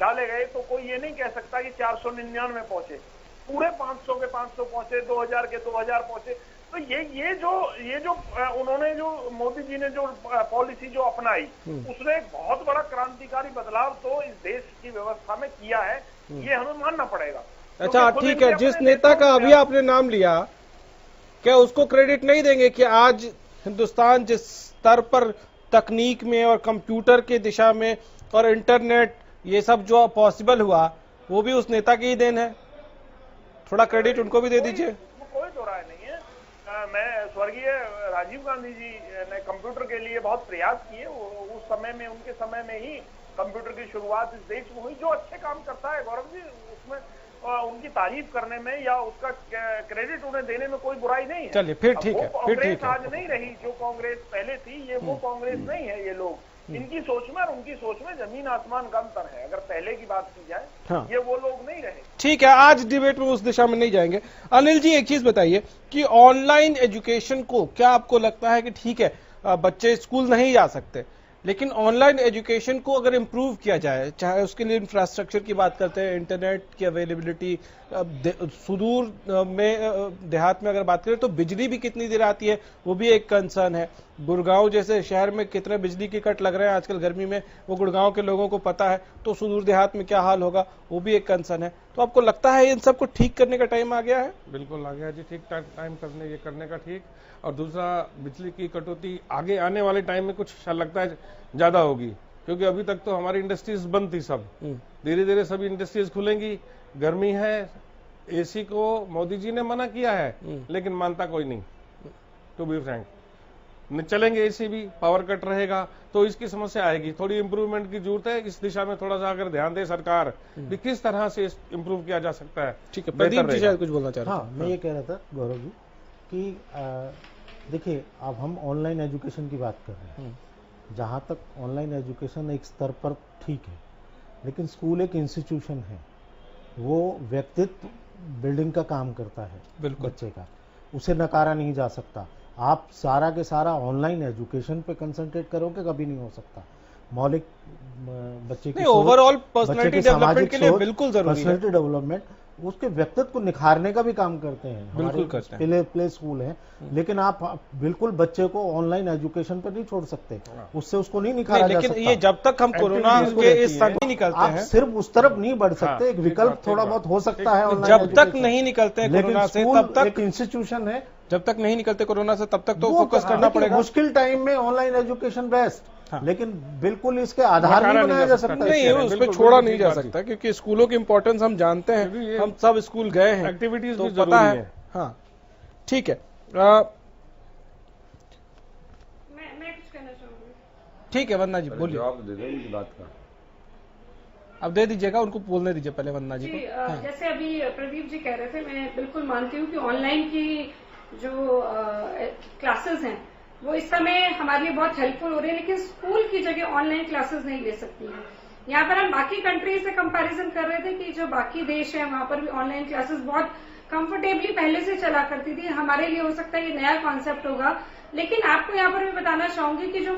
डाले गए, तो कोई ये नहीं कह सकता कि 499 पहुंचे। पूरे 500 के 500 पहुंचे, 2000 के 2000 पहुंचे। तो ये जो उन्होंने जो मोदी जी ने जो पॉलिसी जो अपनाई, उसने एक बहुत बड़ा क्रांतिकारी बदलाव तो इस देश की व्यवस्था में किया है, ये हमें मानना पड़ेगा। अच्छा ठीक है, जिस नेता का अभी आपने नाम लिया, क्या उसको क्रेडिट नहीं देंगे कि आज हिंदुस्तान जिस स्तर पर तकनीक में और कंप्यूटर के दिशा में और इंटरनेट ये सब जो पॉसिबल हुआ, वो भी उस नेता की ही देन है? थोड़ा क्रेडिट उनको भी दे दीजिए। कोई दो राय नहीं है। मैं स्वर्गीय राजीव गांधी जी ने कंप्यूटर के लिए बहुत प्रयास किए। उस समय में, उनके समय में ही कंप्यूटर की शुरुआत इस देश में हुई। जो अच्छे काम करता है गौरव जी, उसमें उनकी तारीफ करने में या उसका क्रेडिट उन्हें देने में कोई बुराई नहीं है। चलिए फिर ठीक है, फिर ठीक है। आज नहीं रही जो कांग्रेस पहले थी, ये वो कांग्रेस नहीं है। ये लोग, इनकी सोच में और उनकी सोच में जमीन आसमान का अंतर है। अगर पहले की बात की जाए, हाँ। ये वो लोग नहीं रहे। ठीक है, आज डिबेट में उस दिशा में नहीं जाएंगे। अनिल जी, एक चीज बताइए कि ऑनलाइन एजुकेशन को क्या आपको लगता है कि ठीक है बच्चे स्कूल नहीं जा सकते, लेकिन ऑनलाइन एजुकेशन को अगर इम्प्रूव किया जाए, चाहे उसके लिए इंफ्रास्ट्रक्चर की बात करते हैं, इंटरनेट की अवेलेबिलिटी, सुदूर में देहात में अगर बात करें तो बिजली भी कितनी देर आती है वो भी एक कंसर्न है। गुड़गांव जैसे शहर में कितने बिजली के कट लग रहे हैं आजकल गर्मी में, वो गुड़गांव के लोगों को पता है, तो सुदूर देहात में क्या हाल होगा वो भी एक कंसर्न है। तो आपको लगता है इन सबको ठीक करने का टाइम आ गया है? बिल्कुल आ गया जी, ठीक टाइम करने का ठीक। और दूसरा, बिजली की कटौती आगे आने वाले टाइम में कुछ लगता है ज्यादा होगी, क्योंकि अभी तक तो हमारी इंडस्ट्रीज बंद थी सब, धीरे धीरे सभी इंडस्ट्रीज खुलेंगी। गर्मी है, एसी को मोदी जी ने मना किया है लेकिन मानता कोई नहीं, टू बी फ्रैंक। चलेंगे एसी भी, पावर कट रहेगा तो इसकी समस्या आएगी। थोड़ी इंप्रूवमेंट की जरूरत है, इस दिशा में थोड़ा सा अगर ध्यान दे सरकार कि किस तरह से इंप्रूव किया जा सकता है। ठीक है, प्रदीप जी शायद कुछ बोलना चाह रहे हैं। हाँ, मैं ये कह रहा था गौरव जी कि देखिए, अब हम ऑनलाइन एजुकेशन की बात कर रहे हैं। जहाँ तक ऑनलाइन एजुकेशन एक स्तर पर ठीक है, लेकिन स्कूल एक इंस्टीट्यूशन है, वो व्यक्तित्व बिल्डिंग का काम करता है बच्चे का, उसे नकारा नहीं जा सकता। आप सारा के सारा ऑनलाइन एजुकेशन पे कंसंट्रेट करोगे कभी नहीं हो सकता। मौलिक बच्चे की ओवरऑल पर्सनालिटी डेवलपमेंट के लिए बिल्कुल जरूरी है। पर्सनालिटी डेवलपमेंट उसके व्यक्तित्व को निखारने का भी काम करते हैं, बिल्कुल करते हैं। प्ले स्कूल है, लेकिन आप बिल्कुल बच्चे को ऑनलाइन एजुकेशन पर नहीं छोड़ सकते, उससे उसको नहीं निखारा जा सकता। लेकिन ये जब तक हम कोरोना के इस समय निकलते हैं, आप सिर्फ उस तरफ नहीं बढ़ सकते। एक विकल्प थोड़ा बहुत हो सकता है जब तक नहीं निकलते कोरोना से, तब तक एक इंस्टीट्यूशन है। जब तक नहीं निकलते कोरोना से तब तक तो फोकस करना पड़ेगा। मुश्किल टाइम में ऑनलाइन एजुकेशन बेस्ट, लेकिन बिल्कुल इसके आधार नहीं बनाया जा सकता। नहीं, उस पर छोड़ा नहीं जा सकता, क्योंकि स्कूलों की इंपॉर्टेंस हम जानते हैं, हम सब स्कूल गए हैं, एक्टिविटीज तो भी पता जरूरी है। हाँ, ठीक है। मैं कुछ कहना चाहूंगी। ठीक है, वंदना जी बोलिए। जवाब दे दो उनकी बात का। अब दे दीजिएगा, उनको बोलने दीजिए पहले वंदना जी को। हाँ। जैसे अभी प्रदीप जी कह रहे थे, मैं बिल्कुल मानती हूँ कि ऑनलाइन की जो क्लासेस हैं वो इस समय हमारे लिए बहुत हेल्पफुल हो रही है, लेकिन स्कूल की जगह ऑनलाइन क्लासेस नहीं ले सकती हैं। यहाँ पर हम बाकी कंट्रीज से कंपैरिजन कर रहे थे कि जो बाकी देश है वहां पर भी ऑनलाइन क्लासेस बहुत कंफर्टेबली पहले से चला करती थी। हमारे लिए हो सकता है ये नया कॉन्सेप्ट होगा, लेकिन आपको यहाँ पर मैं बताना चाहूंगी कि जो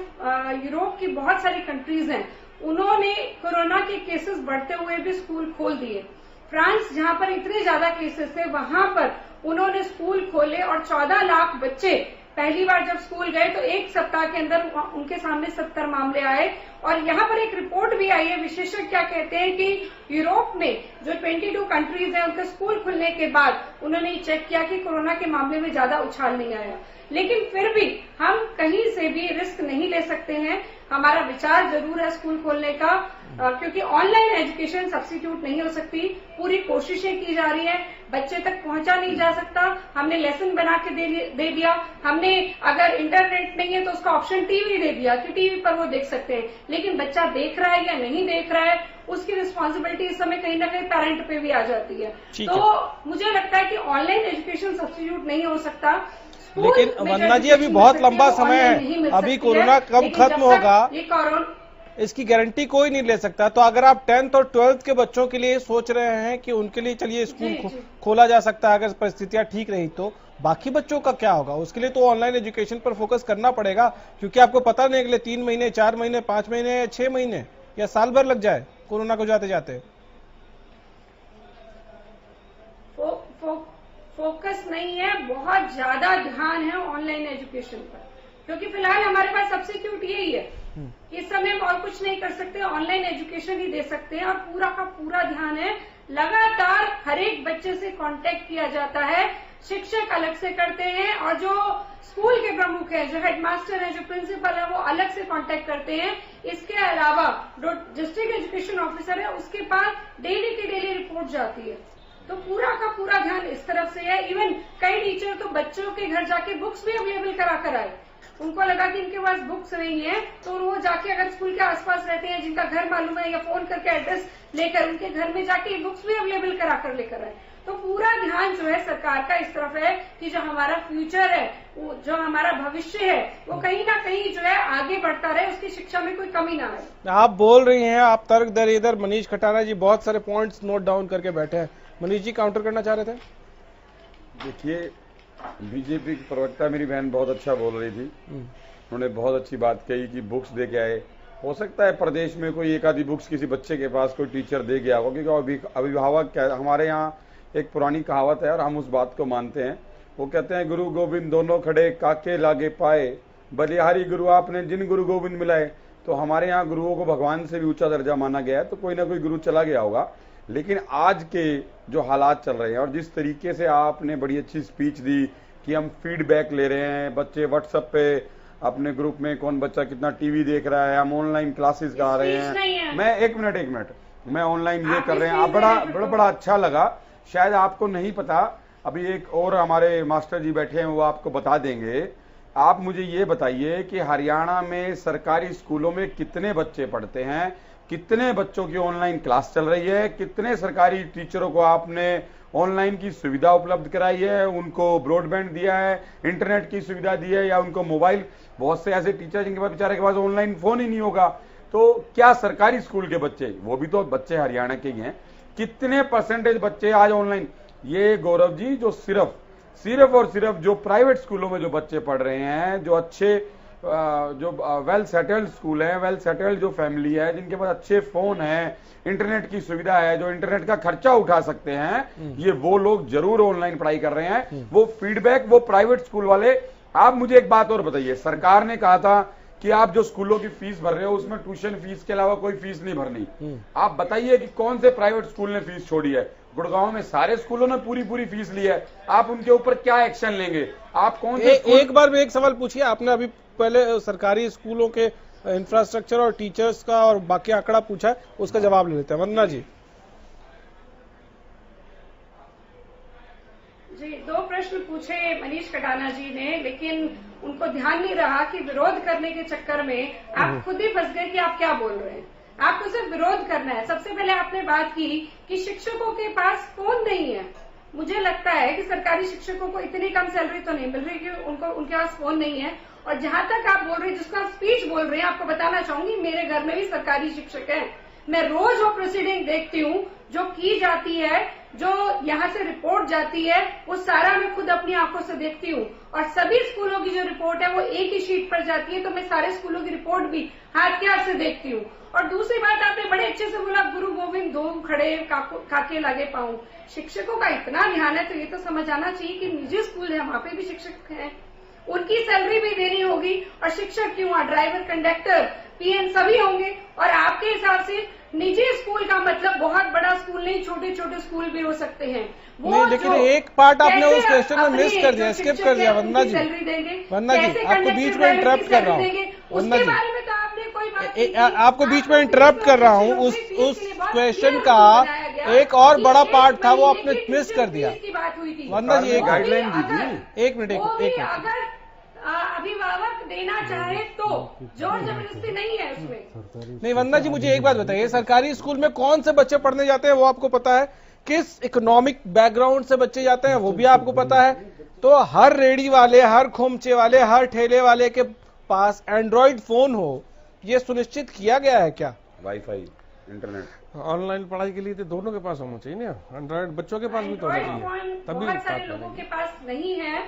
यूरोप की बहुत सारी कंट्रीज हैं उन्होंने कोरोना के केसेस बढ़ते हुए भी स्कूल खोल दिए। फ्रांस, जहां पर इतने ज्यादा केसेस थे, वहां पर उन्होंने स्कूल खोले और 14 लाख बच्चे पहली बार जब स्कूल गए तो एक सप्ताह के अंदर उनके सामने 70 मामले आए। और यहाँ पर एक रिपोर्ट भी आई है, विशेषज्ञ क्या कहते हैं कि यूरोप में जो 22 कंट्रीज हैं उनके स्कूल खुलने के बाद उन्होंने चेक किया कि कोरोना के मामले में ज्यादा उछाल नहीं आया। लेकिन फिर भी हम कहीं से भी रिस्क नहीं ले सकते हैं। हमारा विचार जरूर है स्कूल खोलने का, क्योंकि ऑनलाइन एजुकेशन सब्स्टिट्यूट नहीं हो सकती। पूरी कोशिशें की जा रही है, बच्चे तक पहुंचा नहीं जा सकता। हमने लेसन बना के दे दिया, हमने अगर इंटरनेट नहीं है तो उसका ऑप्शन टीवी दे दिया कि टीवी पर वो देख सकते हैं, लेकिन बच्चा देख रहा है या नहीं देख रहा है उसकी रिस्पॉन्सिबिलिटी इस समय कहीं ना कहीं पेरेंट पे भी आ जाती है। तो मुझे लगता है कि ऑनलाइन एजुकेशन सब्स्टिट्यूट नहीं हो सकता। लेकिन वंदना जी अभी बहुत लंबा समय है, अभी कोरोना कब खत्म होगा ये कोरोना इसकी गारंटी कोई नहीं ले सकता। तो अगर आप 10th और 12th के बच्चों के लिए सोच रहे हैं कि उनके लिए चलिए स्कूल खोला जा सकता है अगर परिस्थितियां ठीक रही, तो बाकी बच्चों का क्या होगा? उसके लिए तो ऑनलाइन एजुकेशन पर फोकस करना पड़ेगा, क्योंकि आपको पता नहीं अगले 3 महीने, 4 महीने, 5 महीने या 6 महीने या साल भर लग जाए कोरोना को जाते जाते। फोकस नहीं है, बहुत ज्यादा ध्यान है ऑनलाइन एजुकेशन पर, क्योंकि फिलहाल हमारे पास सब्स्टिट्यूट यही है। इस समय हम और कुछ नहीं कर सकते, ऑनलाइन एजुकेशन ही दे सकते हैं और पूरा का पूरा ध्यान है। लगातार हर एक बच्चे से कांटेक्ट किया जाता है, शिक्षक अलग से करते हैं और जो स्कूल के प्रमुख हैं, जो हेडमास्टर हैं, जो प्रिंसिपल है, वो अलग से कांटेक्ट करते हैं। इसके अलावा जो डिस्ट्रिक्ट एजुकेशन ऑफिसर है उसके पास डेली की डेली रिपोर्ट जाती है। तो पूरा का पूरा ध्यान इस तरफ से है। इवन कई टीचर तो बच्चों के घर जाके बुक्स भी अवेलेबल करा कर आए। उनको लगा कि इनके पास बुक्स नहीं है तो वो जाके, अगर स्कूल के आसपास रहते हैं जिनका घर मालूम है, या फोन करके एड्रेस लेकर उनके घर में जाके बुक्स भी अवेलेबल करा कर लेकर आए। तो पूरा ध्यान जो है सरकार का इस तरफ है कि जो हमारा फ्यूचर है, जो हमारा भविष्य है, वो कहीं ना कहीं जो है आगे बढ़ता रहे, उसकी शिक्षा में कोई कमी ना आए। आप बोल रही हैं, आप तर्क दर इधर मनीष खटाना जी बहुत सारे पॉइंट्स नोट डाउन करके बैठे हैं। मनीष जी काउंटर करना चाह रहे थे। देखिए, बीजेपी की प्रवक्ता मेरी बहन बहुत अच्छा बोल रही थी, उन्होंने बहुत अच्छी बात कही कि बुक्स दे के आए। हो सकता है प्रदेश में कोई एक आधी बुक्स किसी बच्चे के पास कोई टीचर दे गया होगा, क्योंकि अभिभावक क्या, हमारे यहाँ एक पुरानी कहावत है और हम उस बात को मानते हैं। वो कहते हैं गुरु गोविंद दोनों खड़े काके लागे पाए, बलिहारी गुरु आपने जिन गुरु गोविंद मिलाए। तो हमारे यहाँ गुरुओं को भगवान से भी ऊंचा दर्जा माना गया है, तो कोई ना कोई गुरु चला गया होगा। लेकिन आज के जो हालात चल रहे हैं और जिस तरीके से आपने बड़ी अच्छी स्पीच दी कि हम फीडबैक ले रहे हैं, बच्चे व्हाट्सएप पे अपने ग्रुप में कौन बच्चा कितना टीवी देख रहा है, हम ऑनलाइन क्लासेस करा रहे हैं। मैं एक मिनट मैं ऑनलाइन ये कर रहे हैं, आप बड़ा अच्छा लगा। शायद आपको नहीं पता, अभी एक और हमारे मास्टर जी बैठे हैं, वो आपको बता देंगे। आप मुझे ये बताइए कि हरियाणा में सरकारी स्कूलों में कितने बच्चे पढ़ते हैं, कितने बच्चों की ऑनलाइन क्लास चल रही है, कितने सरकारी टीचरों को आपने ऑनलाइन की सुविधा उपलब्ध कराई है, उनको ब्रॉडबैंड दिया है, इंटरनेट की सुविधा दी है, या उनको मोबाइल। बहुत से ऐसे टीचर जिनके पास बेचारे के पास ऑनलाइन फोन ही नहीं होगा। तो क्या सरकारी स्कूल के बच्चे, वो भी तो बच्चे हरियाणा के ही हैं, कितने परसेंटेज बच्चे आज ऑनलाइन? ये गौरव जी जो सिर्फ और सिर्फ जो प्राइवेट स्कूलों में जो बच्चे पढ़ रहे हैं, जो अच्छे जो वेल सेटल्ड स्कूल है, वेल सेटल्ड जो फैमिली है, जिनके पास अच्छे फोन है, इंटरनेट की सुविधा है, जो इंटरनेट का खर्चा उठा सकते हैं, ये वो लोग जरूर ऑनलाइन पढ़ाई कर रहे हैं। वो फीडबैक वो प्राइवेट स्कूल वाले। आप मुझे एक बात और बताइए, सरकार ने कहा था कि आप जो स्कूलों की फीस भर रहे हो उसमें ट्यूशन फीस के अलावा कोई फीस नहीं भरनी। आप बताइए कि कौन से प्राइवेट स्कूल ने फीस छोड़ी है? गुड़गांव में सारे स्कूलों ने पूरी फीस ली है। आप उनके ऊपर क्या एक्शन लेंगे? आप कौन से एक बार में एक सवाल पूछिए। आपने अभी पहले सरकारी स्कूलों के इंफ्रास्ट्रक्चर और टीचर्स का और बाकी आंकड़ा पूछा है, उसका जवाब ले लेते हैं। वंदना जी। जी, 2 प्रश्न पूछे मनीष कटाना जी ने, लेकिन उनको ध्यान नहीं रहा कि विरोध करने के चक्कर में आप खुद ही फंस गए कि आप क्या बोल रहे हैं। आपको सिर्फ विरोध करना है। सबसे पहले आपने बात की कि शिक्षकों के पास फोन नहीं है। मुझे लगता है कि सरकारी शिक्षकों को इतनी कम सैलरी तो नहीं मिल रही कि उनके पास फोन नहीं है। और जहां तक आप बोल रहे हैं, जिसको आप स्पीच बोल रहे हैं, आपको बताना चाहूंगी मेरे घर में भी सरकारी शिक्षक हैं। मैं रोज वो प्रोसीडिंग देखती हूँ जो की जाती है, जो यहाँ से रिपोर्ट जाती है, वो सारा मैं खुद अपनी आंखों से देखती हूँ। और सभी स्कूलों की जो रिपोर्ट है वो एक ही शीट पर जाती है, तो मैं सारे स्कूलों की रिपोर्ट भी हाथ के हाथ से देखती हूँ। और दूसरी बात, आपने बड़े अच्छे से बोला गुरु गोविंद दो खड़े काके लागे पाऊं। शिक्षकों का इतना ध्यान है तो ये तो समझ आना चाहिए कि निजी स्कूल है, वहां पे भी शिक्षक हैं, उनकी सैलरी भी देनी होगी। और शिक्षक क्यों, ड्राइवर, कंडक्टर, पीएन सभी होंगे। और आपके हिसाब से निजी स्कूल का मतलब बहुत बड़ा स्कूल नहीं, छोटे छोटे स्कूल भी हो सकते हैं। नहीं, लेकिन एक पार्ट आपने उस क्वेश्चन में मिस कर दिया, स्किप कर दिया। वंदना जी, आपको बीच में इंटरप्ट कर रहा हूँ। वंदना जी, आपको बीच में इंटरप्ट कर रहा हूँ। उस क्वेश्चन का एक और बड़ा पार्ट था, वो आपने मिस कर दिया। वंदना जी, एक गाइडलाइन दीजिए। एक मिनट। अगर अभिभावक देना चाहे तो जोर जबरदस्ती नहीं है उसमें। नहीं वंदना जी, मुझे एक बात बताइए, सरकारी स्कूल में कौन से बच्चे पढ़ने जाते हैं वो आपको पता है? किस इकोनॉमिक बैकग्राउंड से बच्चे जाते हैं वो भी आपको पता है। तो हर रेडी वाले, हर खोमचे वाले, हर ठेले वाले के पास एंड्रॉइड फोन हो, ये सुनिश्चित किया गया है क्या? वाईफाई, इंटरनेट, ऑनलाइन पढ़ाई के लिए तो दोनों के पास होना चाहिए ना। एंड्रॉइड बच्चों के पास भी तो होना चाहिए, तभी बहुत सारे लोगों के पास नहीं है,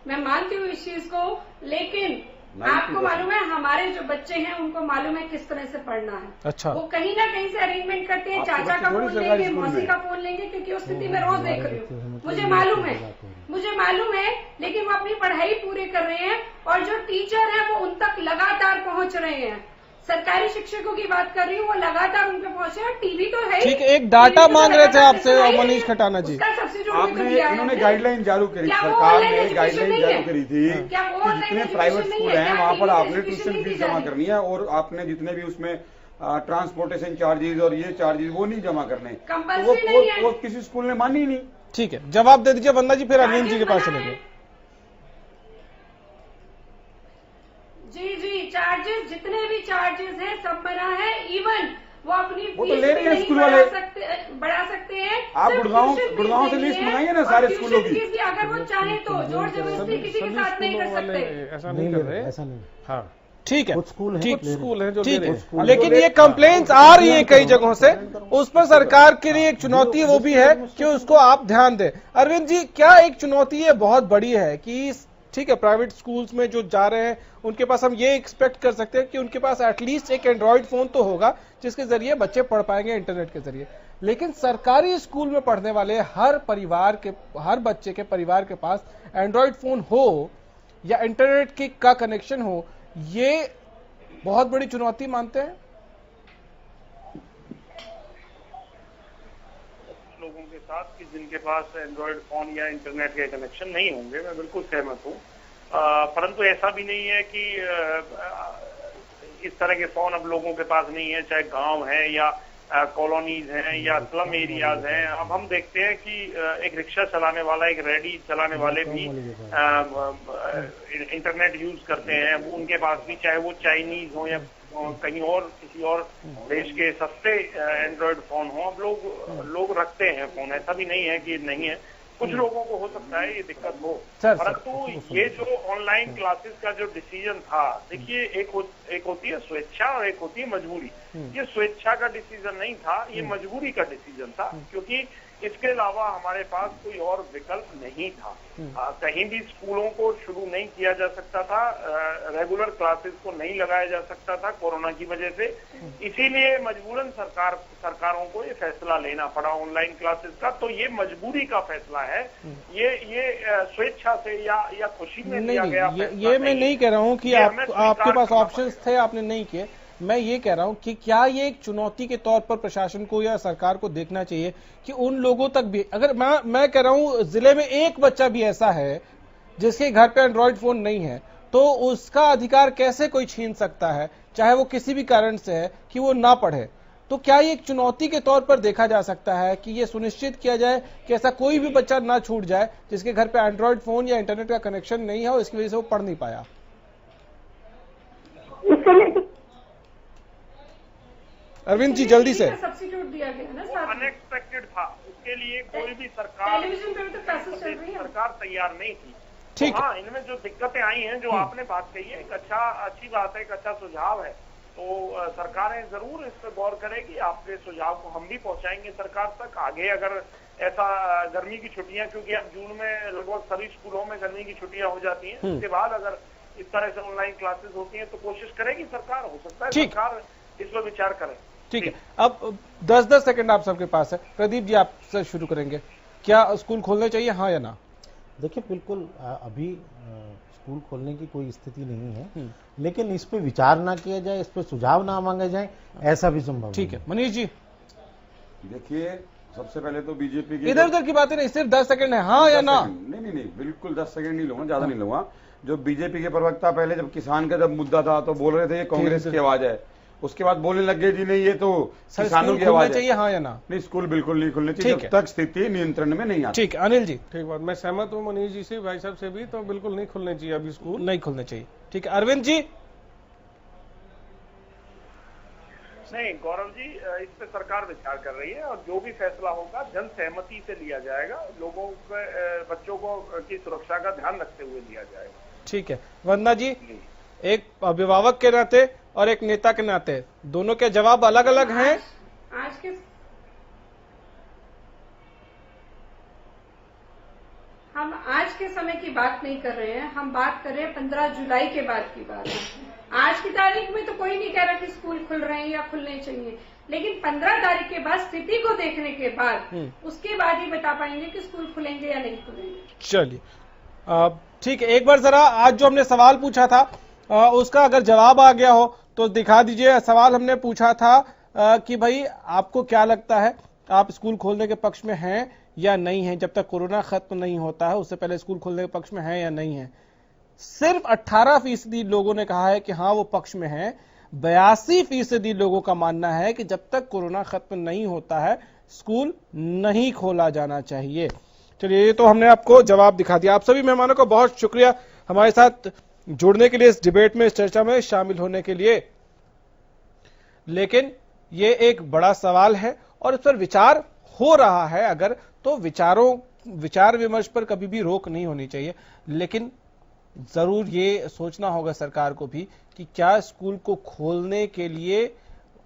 मैं मानती हूँ इस चीज को। लेकिन आपको मालूम है हमारे जो बच्चे हैं उनको मालूम है किस तरह से पढ़ना है। अच्छा, वो कहीं ना कहीं से अरेंजमेंट करते हैं, चाचा का फोन लेंगे, मौसी का फोन लेंगे, क्योंकि उस स्थिति में रोज देख रही हूँ, मुझे मालूम है। लेकिन वो अपनी पढ़ाई पूरी कर रहे हैं और जो टीचर है वो उन तक लगातार पहुंच रहे हैं। सरकारी शिक्षकों की बात कर रही हूँ, वो लगातार उन पे पहुंचे हैं। टीवी तो है, ठीक है। एक डाटा मांग रहे थे आपसे मनीष खटाना जी। इन्होंने गाइडलाइन जारी करी, सरकार ने गाइडलाइन जारी करी थी कि जितने प्राइवेट स्कूल हैं वहां पर आपने ट्यूशन फीस जमा करनी है, और आपने जितने भी उसमें ट्रांसपोर्टेशन चार्जेस और ये चार्जेस वो नहीं जमा करने। तो वो किसी स्कूल ने मानी नहीं। ठीक है, जवाब दे दीजिए वंदना जी, फिर अरविंद जी के पास चलेंगे। जी, चार्जेस जितने भी चार्जेस हैं सब बना है। इवन वो अपनी वो तो ले रहे हैं स्कूल वाले, बढ़ा सकते हैं। आप गुड़गांव से लिस्ट मंगाइए ना सारे स्कूलों की। अगर वो चाहे तो जोर जबरदस्ती किसी के साथ नहीं कर सकते। ऐसा नहीं कर रहे, ऐसा नहीं। हाँ ठीक है, कुछ स्कूल है जो ठीक है, लेकिन ये कंप्लेंट्स आ रही हैं कई जगहों से, उस पर सरकार के लिए एक चुनौती वो भी है कि उसको आप ध्यान दें। अरविंद जी, क्या एक चुनौती ये बहुत बड़ी है कि ठीक है, प्राइवेट स्कूल्स में जो जा रहे हैं उनके पास हम ये एक्सपेक्ट कर सकते हैं कि उनके पास एटलीस्ट एक एंड्रॉइड फोन तो होगा जिसके जरिए बच्चे पढ़ पाएंगे इंटरनेट के जरिए। लेकिन सरकारी स्कूल में पढ़ने वाले हर बच्चे के परिवार के पास एंड्रॉइड फोन हो या इंटरनेट का कनेक्शन हो, ये बहुत बड़ी चुनौती मानते हैं। लोगों के साथ कि जिनके पास एंड्रॉइड फोन या इंटरनेट के कनेक्शन नहीं होंगे, मैं बिल्कुल सहमत हूँ। परंतु ऐसा भी नहीं है कि इस तरह के फोन अब लोगों के पास नहीं है, चाहे गांव है या कॉलोनीज हैं या स्लम एरियाज हैं। अब हम देखते हैं कि एक रिक्शा चलाने वाला, एक रेडी चलाने वाले भी इंटरनेट यूज करते हैं। उनके पास भी, चाहे वो चाइनीज हो या कहीं और किसी और देश के सस्ते एंड्रॉइड फोन हो, अब लोग रखते हैं फोन। ऐसा भी नहीं है कि नहीं है, कुछ लोगों को हो सकता है ये दिक्कत हो। परंतु ये जो ऑनलाइन क्लासेस का जो डिसीजन था, देखिए एक होती है स्वेच्छा और एक होती है मजबूरी। ये स्वेच्छा का डिसीजन नहीं था, ये मजबूरी का डिसीजन था, क्योंकि इसके अलावा हमारे पास कोई और विकल्प नहीं था। कहीं भी स्कूलों को शुरू नहीं किया जा सकता था, रेगुलर क्लासेस को नहीं लगाया जा सकता था कोरोना की वजह से। इसीलिए मजबूरन सरकारों को ये फैसला लेना पड़ा ऑनलाइन क्लासेस का। तो ये मजबूरी का फैसला है, ये स्वेच्छा से या खुशी में लिया गया फैसला। ये मैं नहीं कह रहा हूँ कि आपके पास ऑप्शंस थे, आपने नहीं किए। मैं ये कह रहा हूं कि क्या ये एक चुनौती के तौर पर प्रशासन को या सरकार को देखना चाहिए कि उन लोगों तक भी, अगर मैं कह रहा हूं जिले में एक बच्चा भी ऐसा है जिसके घर पे एंड्रॉइड फोन नहीं है, तो उसका अधिकार कैसे कोई छीन सकता है, चाहे वो किसी भी कारण से है कि वो ना पढ़े। तो क्या ये एक चुनौती के तौर पर देखा जा सकता है कि ये सुनिश्चित किया जाए कि ऐसा कोई भी बच्चा ना छूट जाए जिसके घर पे एंड्रॉइड फोन या इंटरनेट का कनेक्शन नहीं है और इसकी वजह से वो पढ़ नहीं पाया। अरविंद जी जल्दी से। सब्स्टिट्यूट दिया गया ना सर, अनएक्सपेक्टेड था, उसके लिए कोई भी सरकार टेलीविजन पे भी तो क्लासेस चल रही है, सरकार तैयार नहीं थी। ठीक तो हाँ, इनमें जो दिक्कतें आई हैं, जो आपने बात कही है, एक अच्छी बात है, एक अच्छा सुझाव है। तो सरकारें जरूर इस पर गौर करेगी। आपके सुझाव को हम भी पहुंचाएंगे सरकार तक। आगे अगर ऐसा गर्मी की छुट्टियां, क्योंकि अब जून में लगभग सभी स्कूलों में गर्मी की छुट्टियां हो जाती हैं, उसके बाद अगर इस तरह से ऑनलाइन क्लासेस होती हैं तो कोशिश करेगी सरकार, हो सकता है सरकार इस पर विचार करे। ठीक है, अब 10-10 सेकंड आप सबके पास है। प्रदीप जी आपसे शुरू करेंगे, क्या स्कूल खोलने चाहिए, हाँ या ना? देखिए बिल्कुल अभी स्कूल खोलने की कोई स्थिति नहीं है, लेकिन इस पे विचार ना किया जाए, इस पे सुझाव ना मांगे जाए, ऐसा भी संभव। ठीक है, मनीष जी। देखिए सबसे पहले तो बीजेपी की इधर उधर की बातें नहीं, सिर्फ 10 सेकंड है, हाँ या ना? नहीं, बिल्कुल 10 सेकंड नहीं लूंगा, ज्यादा नहीं लूंगा। जो बीजेपी के प्रवक्ता पहले जब किसान का जब मुद्दा था तो बोल रहे थे ये कांग्रेस की आवाज है, उसके बाद बोलने लग गए जी नहीं ये तो किसानों की आवाज चाहिए, हाँ या ना? नहीं, स्कूल बिल्कुल नहीं खुलने चाहिए जब तक स्थिति नियंत्रण में नहीं आती। ठीक है, अनिल जी। ठीक बात, मैं सहमत हूँ मनीष जी से, भाई साहब से भी, तो बिल्कुल नहीं खुलने चाहिए अभी स्कूल, नहीं खुलने चाहिए। ठीक है, अरविंद जी। नहीं गौरव जी, इस पे सरकार विचार कर रही है और जो भी फैसला होगा जन सहमति से लिया जाएगा, लोगों पे बच्चों को की सुरक्षा का ध्यान रखते हुए लिया जाएगा। ठीक है, वंदना जी, एक अभिभावक के नाते और एक नेता के नाते दोनों के जवाब अलग अलग हैं। हम आज के समय की बात नहीं कर रहे हैं, हम बात कर रहे हैं 15 जुलाई के बाद की बात है। आज की तारीख में तो कोई नहीं कह रहा कि स्कूल खुल रहे हैं या खुलने चाहिए, लेकिन 15 तारीख के बाद स्थिति को देखने के बाद उसके बाद ही बता पाएंगे कि स्कूल खुलेंगे या नहीं खुलेंगे। चलिए ठीक है, एक बार जरा आज जो हमने सवाल पूछा था उसका अगर जवाब आ गया हो तो दिखा दीजिए। सवाल हमने पूछा था कि भाई आपको क्या लगता है, आप स्कूल खोलने के पक्ष में हैं या नहीं है, जब तक कोरोना खत्म नहीं होता है उससे पहले स्कूल खोलने के पक्ष में है या नहीं है। सिर्फ 18% लोगों ने कहा है कि हाँ वो पक्ष में है। 82% लोगों का मानना है कि जब तक कोरोना खत्म नहीं होता है स्कूल नहीं खोला जाना चाहिए। चलिए, ये तो हमने आपको जवाब दिखा दिया। आप सभी मेहमानों को बहुत शुक्रिया हमारे साथ जुड़ने के लिए, इस डिबेट में, इस चर्चा में शामिल होने के लिए। लेकिन ये एक बड़ा सवाल है और इस पर विचार हो रहा है अगर, तो विचार विमर्श पर कभी भी रोक नहीं होनी चाहिए। लेकिन जरूर ये सोचना होगा सरकार को भी कि क्या स्कूल को खोलने के लिए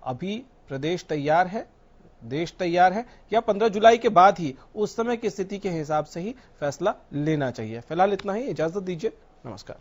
अभी प्रदेश तैयार है, देश तैयार है, या 15 जुलाई के बाद ही उस समय की स्थिति के हिसाब से ही फैसला लेना चाहिए। फिलहाल इतना ही, इजाजत दीजिए। नमस्कार।